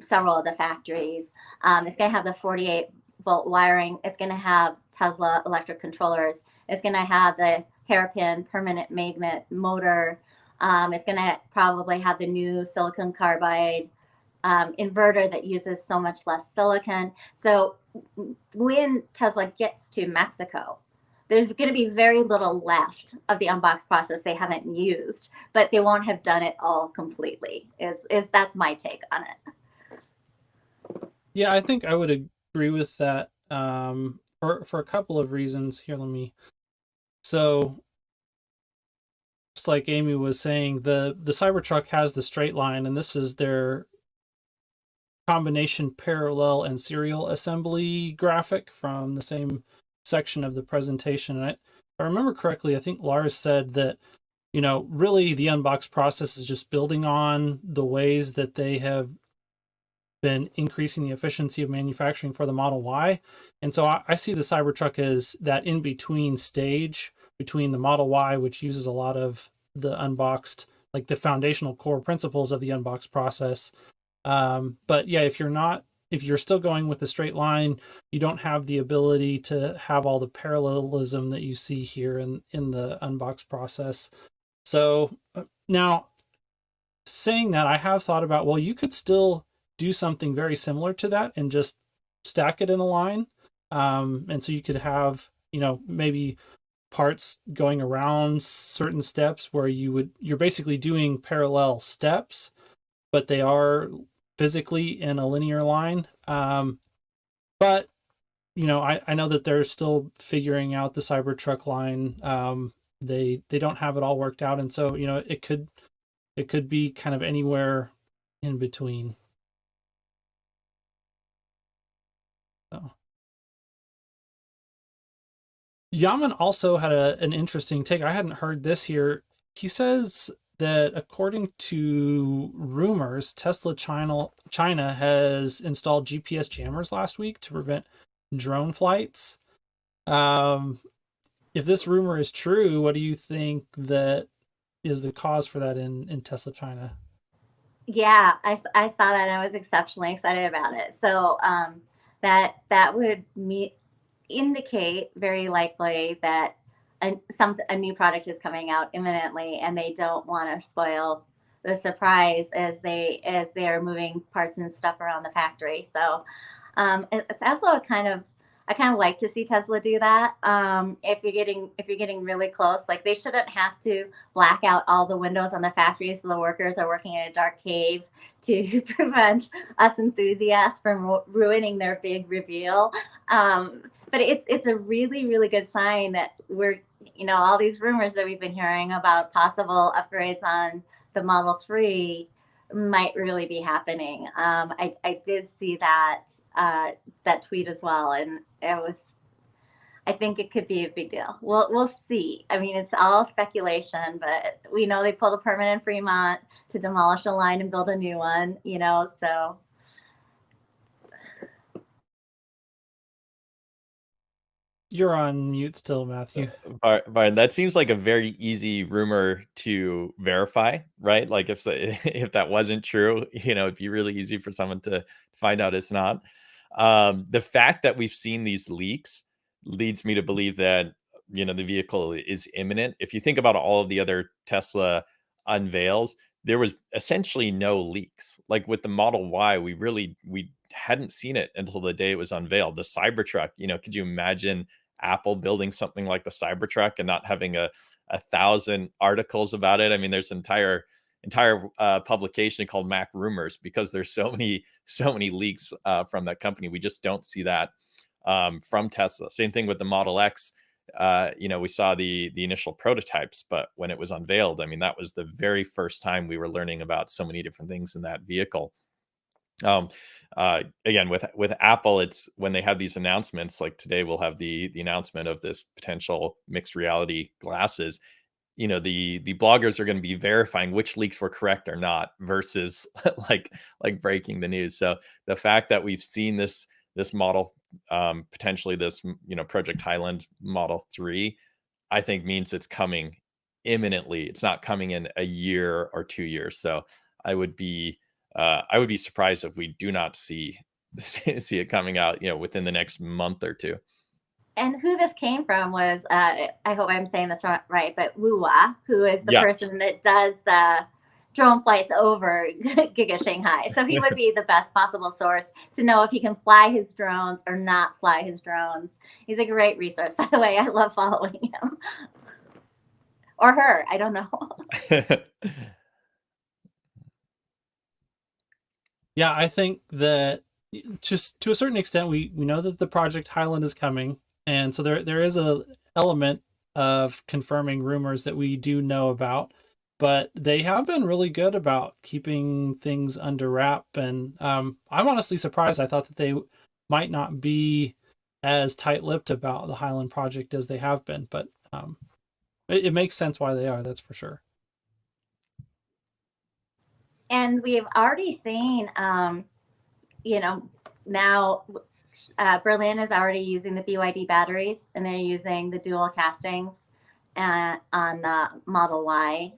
several of the factories. It's going to have the 48-volt wiring. It's going to have Tesla electric controllers. It's going to have the hairpin permanent magnet motor. It's going to probably have the new silicon carbide inverter that uses so much less silicon. So when Tesla gets to Mexico, there's going to be very little left of the unboxed process they haven't used, but they won't have done it all completely. That's my take on it. Yeah, I think I would agree with that for a couple of reasons. Here, so just like Amy was saying, the Cybertruck has the straight line, and this is their combination parallel and serial assembly graphic from the same section of the presentation. And if I remember correctly, I think Lars said that, really the unboxed process is just building on the ways that they have been increasing the efficiency of manufacturing for the Model Y. And so I see the Cybertruck as that in-between stage between the Model Y, which uses a lot of the unboxed, like the foundational core principles of the unboxed process. But yeah, if you're still going with the straight line, you don't have the ability to have all the parallelism that you see here in the unboxed process. So now, saying that, I have thought about, well, you could still do something very similar to that and just stack it in a line. And so you could have, maybe parts going around certain steps where you're basically doing parallel steps, but they are physically in a linear line. But I know that they're still figuring out the Cybertruck line. They don't have it all worked out, and so it could be kind of anywhere in between. So Yaman also had an interesting take. I hadn't heard this here. He says that according to rumors, Tesla China has installed GPS jammers last week to prevent drone flights. If this rumor is true, what do you think that is the cause for that in Tesla China? Yeah, I saw that and I was exceptionally excited about it. So that would indicate very likely that a new product is coming out imminently, and they don't want to spoil the surprise as they are moving parts and stuff around the factory. So it's also I kind of like to see Tesla do that. If you're getting really close, like they shouldn't have to black out all the windows on the factory so the workers are working in a dark cave to prevent us enthusiasts from ruining their big reveal. But it's a really, really good sign that we're, all these rumors that we've been hearing about possible upgrades on the Model 3 might really be happening. I did see that tweet as well, and I think it could be a big deal. We'll see. I mean, it's all speculation, but we know they pulled a permit in Fremont to demolish a line and build a new one, you know, so. You're on mute still, Matthew. Byron, that seems like a very easy rumor to verify, right? Like if that wasn't true, it'd be really easy for someone to find out it's not. The fact that we've seen these leaks leads me to believe that the vehicle is imminent. If you think about all of the other Tesla unveils, there was essentially no leaks. Like with the Model Y, we hadn't seen it until the day it was unveiled. The Cybertruck, could you imagine Apple building something like the Cybertruck and not having a 1,000 articles about it? I mean, there's an entire publication called Mac Rumors because there's so many leaks from that company. We just don't see that from Tesla. Same thing with the Model X. We saw the initial prototypes, but when it was unveiled, I mean, that was the very first time we were learning about so many different things in that vehicle. Again, with Apple, it's when they have these announcements, like today we'll have the announcement of this potential mixed reality glasses. The bloggers are going to be verifying which leaks were correct or not versus like breaking the news. So the fact that we've seen this model, potentially this, Project Highland Model 3, I think means it's coming imminently. It's not coming in a year or 2 years. So I would be surprised if we do not see it coming out, within the next month or two. And who this came from was, I hope I'm saying this right, but Wuwa, who is the person that does the drone flights over Giga Shanghai. So he would be the best possible source to know if he can fly his drones or not fly his drones. He's a great resource, by the way. I love following him. Or her, I don't know. Yeah, I think that just to a certain extent, we know that the Project Highland is coming, and so there is a element of confirming rumors that we do know about, but they have been really good about keeping things under wrap, and I'm honestly surprised. I thought that they might not be as tight-lipped about the Highland project as they have been, but it makes sense why they are, that's for sure. And we've already seen, now Berlin is already using the BYD batteries, and they're using the dual castings on the Model Y.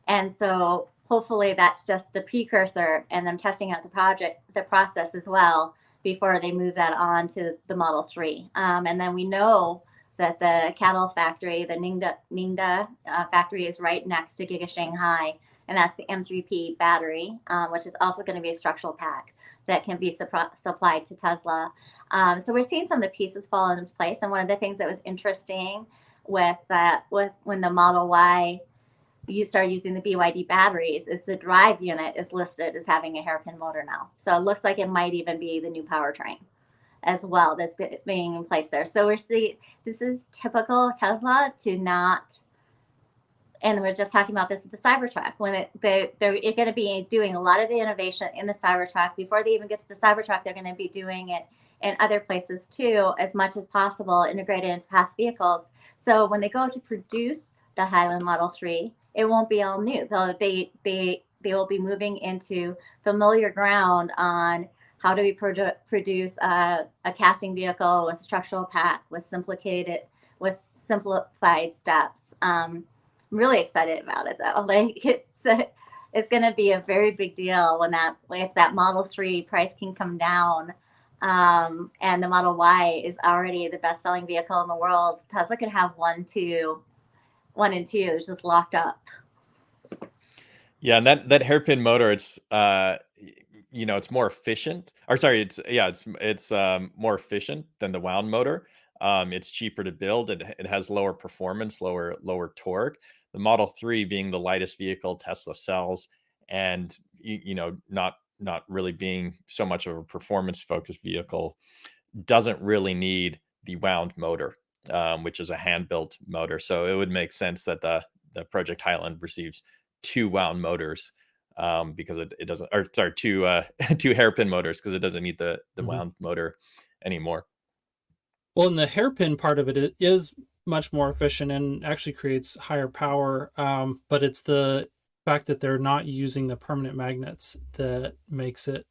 And so hopefully that's just the precursor, and them testing out the process as well before they move that on to the Model 3. And then we know that the cattle factory, the Ningda factory, is right next to Giga Shanghai, and that's the M3P battery, which is also going to be a structural pack that can be supplied to Tesla. So we're seeing some of the pieces fall into place. And one of the things that was interesting with when the Model Y you start using the BYD batteries is the drive unit is listed as having a hairpin motor now. So it looks like it might even be the new powertrain as well that's being in place there. So we're seeing this is typical Tesla to not. And we're just talking about this with the Cybertruck. When they're going to be doing a lot of the innovation in the Cybertruck. Before they even get to the Cybertruck, they're going to be doing it in other places too, as much as possible, integrated into past vehicles. So when they go to produce the Highland Model 3, it won't be all new. They will be moving into familiar ground on how do we produce a casting vehicle with a structural pack, with simplified steps. I'm really excited about it though. Like it's going to be a very big deal if that Model 3 price can come down, and the Model Y is already the best-selling vehicle in the world. Tesla could have 1 and 2 is just locked up. Yeah, and that hairpin motor, it's it's more efficient. Or sorry, it's more efficient than the wound motor. It's cheaper to build. It has lower performance, lower torque. The Model 3 being the lightest vehicle Tesla sells, and not really being so much of a performance focused vehicle, doesn't really need the wound motor, which is a hand built motor. So it would make sense that the Project Highland receives 2 wound motors, because it doesn't, or sorry, 2 hairpin motors, because it doesn't need the wound motor anymore. Well, and the hairpin part of it is much more efficient and actually creates higher power. But it's the fact that they're not using the permanent magnets that makes it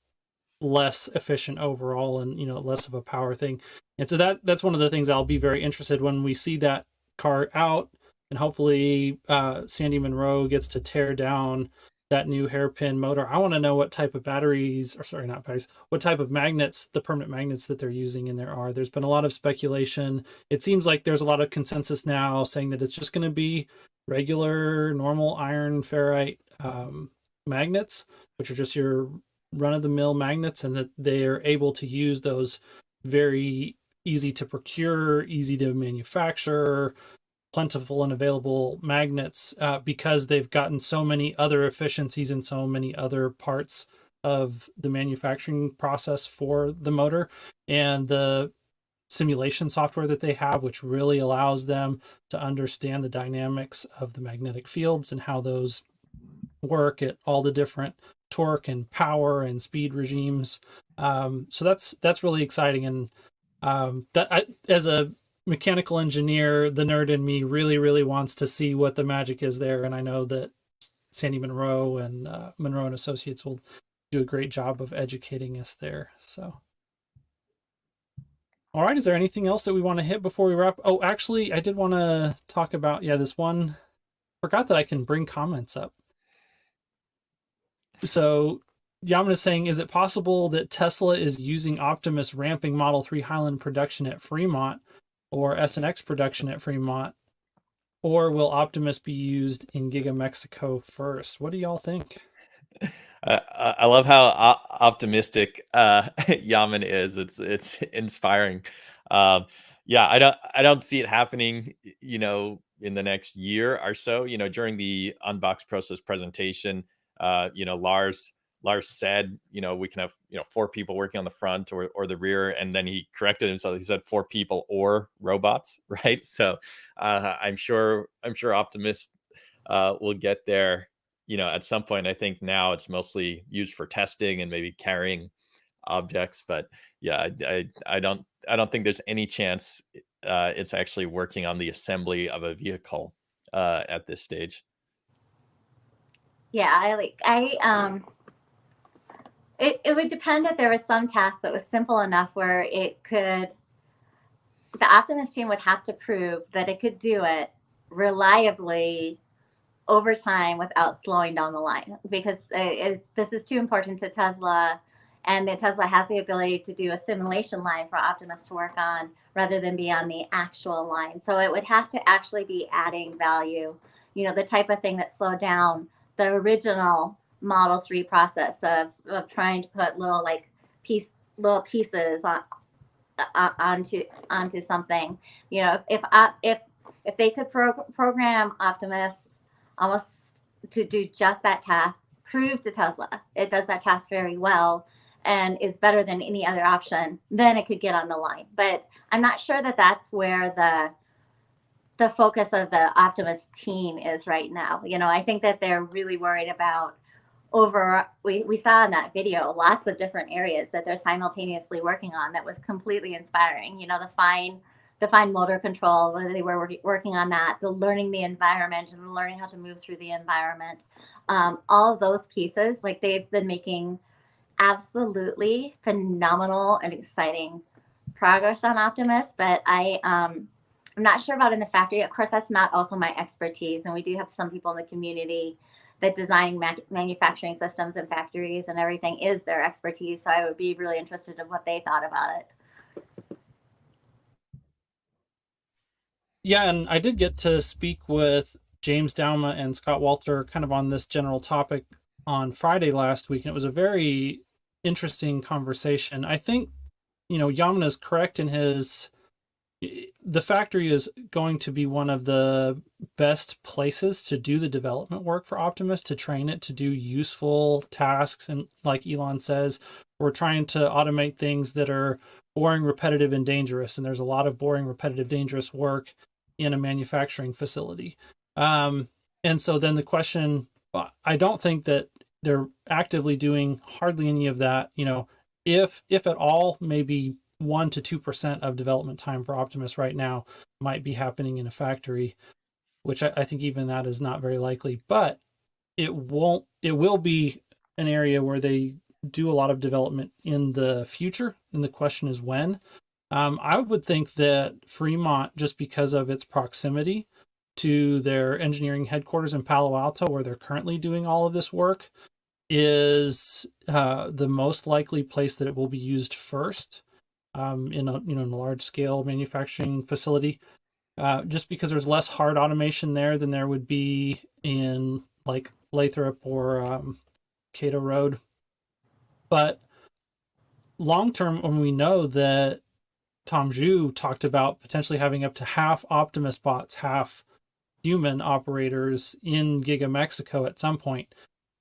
less efficient overall, and less of a power thing. And so that's one of the things I'll be very interested when we see that car out, and hopefully Sandy Monroe gets to tear down that new hairpin motor. I want to know what type of batteries, or sorry, not batteries, what type of magnets, the permanent magnets that they're using in there are. There's been a lot of speculation. It seems like there's a lot of consensus now saying that it's just going to be regular, normal iron ferrite magnets, which are just your run-of-the-mill magnets, and that they are able to use those very easy to procure, easy to manufacture, plentiful and available magnets because they've gotten so many other efficiencies in so many other parts of the manufacturing process for the motor, and the simulation software that they have, which really allows them to understand the dynamics of the magnetic fields and how those work at all the different torque and power and speed regimes. So that's really exciting. And as a mechanical engineer, the nerd in me really wants to see what the magic is there. And I know that Sandy Monroe and Monroe and Associates will do a great job of educating us there. So, all right, is there anything else that we want to hit before we wrap? Oh, actually, I did want to talk about, this one. Forgot that I can bring comments up. So Yaman is saying, is it possible that Tesla is using Optimus ramping Model 3 Highland production at Fremont, or SNX production at Fremont, or will Optimus be used in Giga Mexico first? What do y'all think? I love how optimistic Yaman is. It's inspiring. Yeah, I don't see it happening, in the next year or so. During the Unbox Process presentation, Lars said, we can have 4 people working on the front or the rear, and then he corrected himself. He said 4 people or robots, right? So I'm sure Optimus will get there, at some point. I think now it's mostly used for testing and maybe carrying objects, but yeah, I don't think there's any chance it's actually working on the assembly of a vehicle at this stage. Yeah, it would depend if there was some task that was simple enough where the Optimus team would have to prove that it could do it reliably over time without slowing down the line, because this is too important to Tesla, and that Tesla has the ability to do a simulation line for Optimus to work on rather than be on the actual line. So it would have to actually be adding value, the type of thing that slowed down the original Model 3 process of trying to put little pieces onto something. If they could program Optimus almost to do just that task, prove to Tesla it does that task very well and is better than any other option, then it could get on the line. But I'm not sure that that's where the focus of the Optimus team is right now. I think that they're really worried about we saw in that video lots of different areas that they're simultaneously working on. That was completely inspiring. The fine motor control, whether they were working on that, the learning the environment and learning how to move through the environment. All of those pieces, they've been making absolutely phenomenal and exciting progress on Optimus, but I'm not sure about in the factory. Of course, that's not also my expertise, and we do have some people in the community that design manufacturing systems and factories and everything is their expertise. So I would be really interested in what they thought about it. Yeah, and I did get to speak with James Douma and Scott Walter kind of on this general topic on Friday last week, and it was a very interesting conversation. I think, Yamana is correct in the factory is going to be one of the best places to do the development work for Optimus, to train it to do useful tasks. And like Elon says, we're trying to automate things that are boring, repetitive, and dangerous. And there's a lot of boring, repetitive, dangerous work in a manufacturing facility. And so then the question, I don't think that they're actively doing hardly any of that. If at all, maybe 1 to 2% of development time for Optimus right now might be happening in a factory, which I think even that is not very likely. But it will be an area where they do a lot of development in the future, and the question is when. I would think that Fremont, just because of its proximity to their engineering headquarters in Palo Alto, where they're currently doing all of this work, is the most likely place that it will be used first, in a large scale manufacturing facility. Just because there's less hard automation there than there would be in like Lathrop or Cato Road. But long term, when we know that Tom Zhu talked about potentially having up to half Optimus bots, half human operators in Giga Mexico at some point.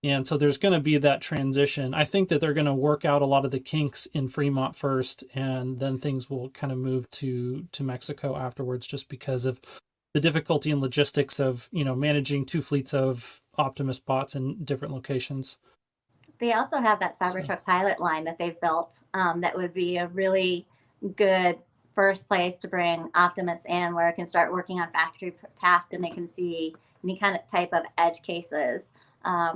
And so there's going to be that transition. I think that they're going to work out a lot of the kinks in Fremont first, and then things will kind of move to Mexico afterwards, just because of the difficulty and logistics of, managing 2 fleets of Optimus bots in different locations. They also have that Cybertruck pilot line that they've built, that would be a really good first place to bring Optimus in, where it can start working on factory tasks and they can see any kind of type of edge cases.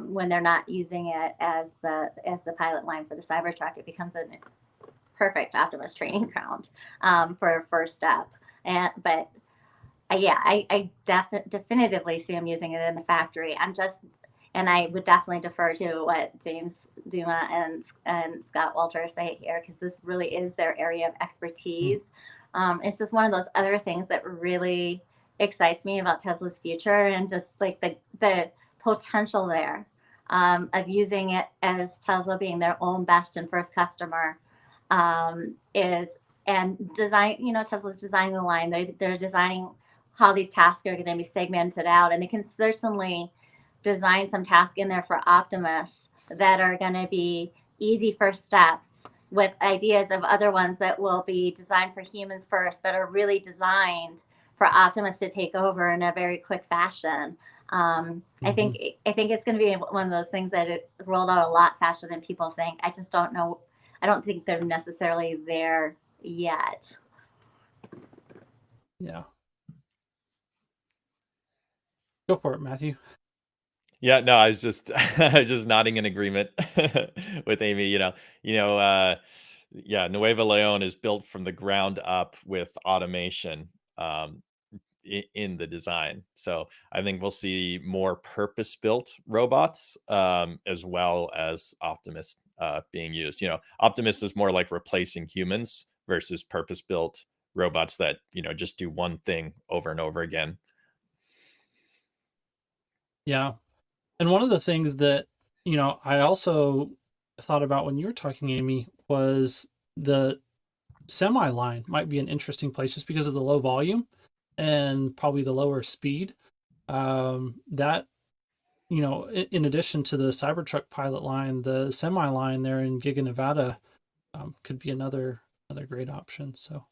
When they're not using it as the pilot line for the Cybertruck, it becomes a perfect Optimus training ground for a first step. But I definitively see them using it in the factory. And I would definitely defer to what James Duma and Scott Walter say here, because this really is their area of expertise. It's just one of those other things that really excites me about Tesla's future, and just like the potential there of using it as Tesla being their own best and first customer is, and design, Tesla's designing the line. They're designing how these tasks are going to be segmented out, and they can certainly design some tasks in there for Optimus that are going to be easy first steps, with ideas of other ones that will be designed for humans first, but are really designed for Optimus to take over in a very quick fashion. I think it's going to be one of those things that it's rolled out a lot faster than people think. I just don't know. I don't think they're necessarily there yet. Yeah. Go for it, Matthew. Yeah, no, I was just just nodding in agreement with Amy. Nuevo Leon is built from the ground up with automation in the design. So I think we'll see more purpose-built robots, as well as Optimus being used. Optimus is more like replacing humans versus purpose-built robots that just do one thing over and over again. Yeah. And one of the things that, I also thought about when you were talking, Amy, was the semi line might be an interesting place, just because of the low volume and probably the lower speed. That, in addition to the Cybertruck pilot line, the semi line there in Giga Nevada could be another great option. So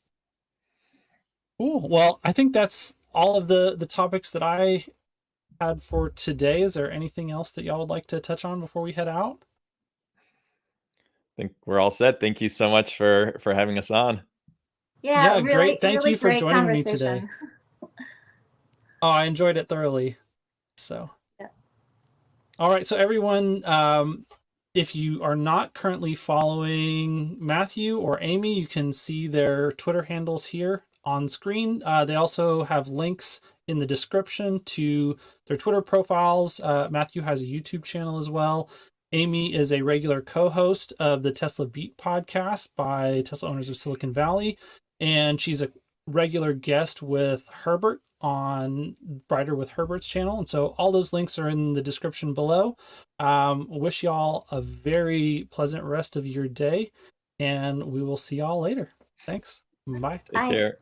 cool. Well, I think that's all of the topics that I had for today. Is there anything else that y'all would like to touch on before we head out? I think we're all set. Thank you so much for having us on. Yeah, really, great. Thank really you for great joining me today. Oh, I enjoyed it thoroughly. So, yeah. All right. So everyone, if you are not currently following Matthew or Amy, you can see their Twitter handles here on screen. They also have links in the description to their Twitter profiles. Matthew has a YouTube channel as well. Amy is a regular co-host of the Tesla Beat podcast by Tesla Owners of Silicon Valley, and she's a regular guest with Herbert on Brighter with Herbert's channel. And so all those links are in the description below. Wish y'all a very pleasant rest of your day, and we will see y'all later. Thanks. Bye. Take care.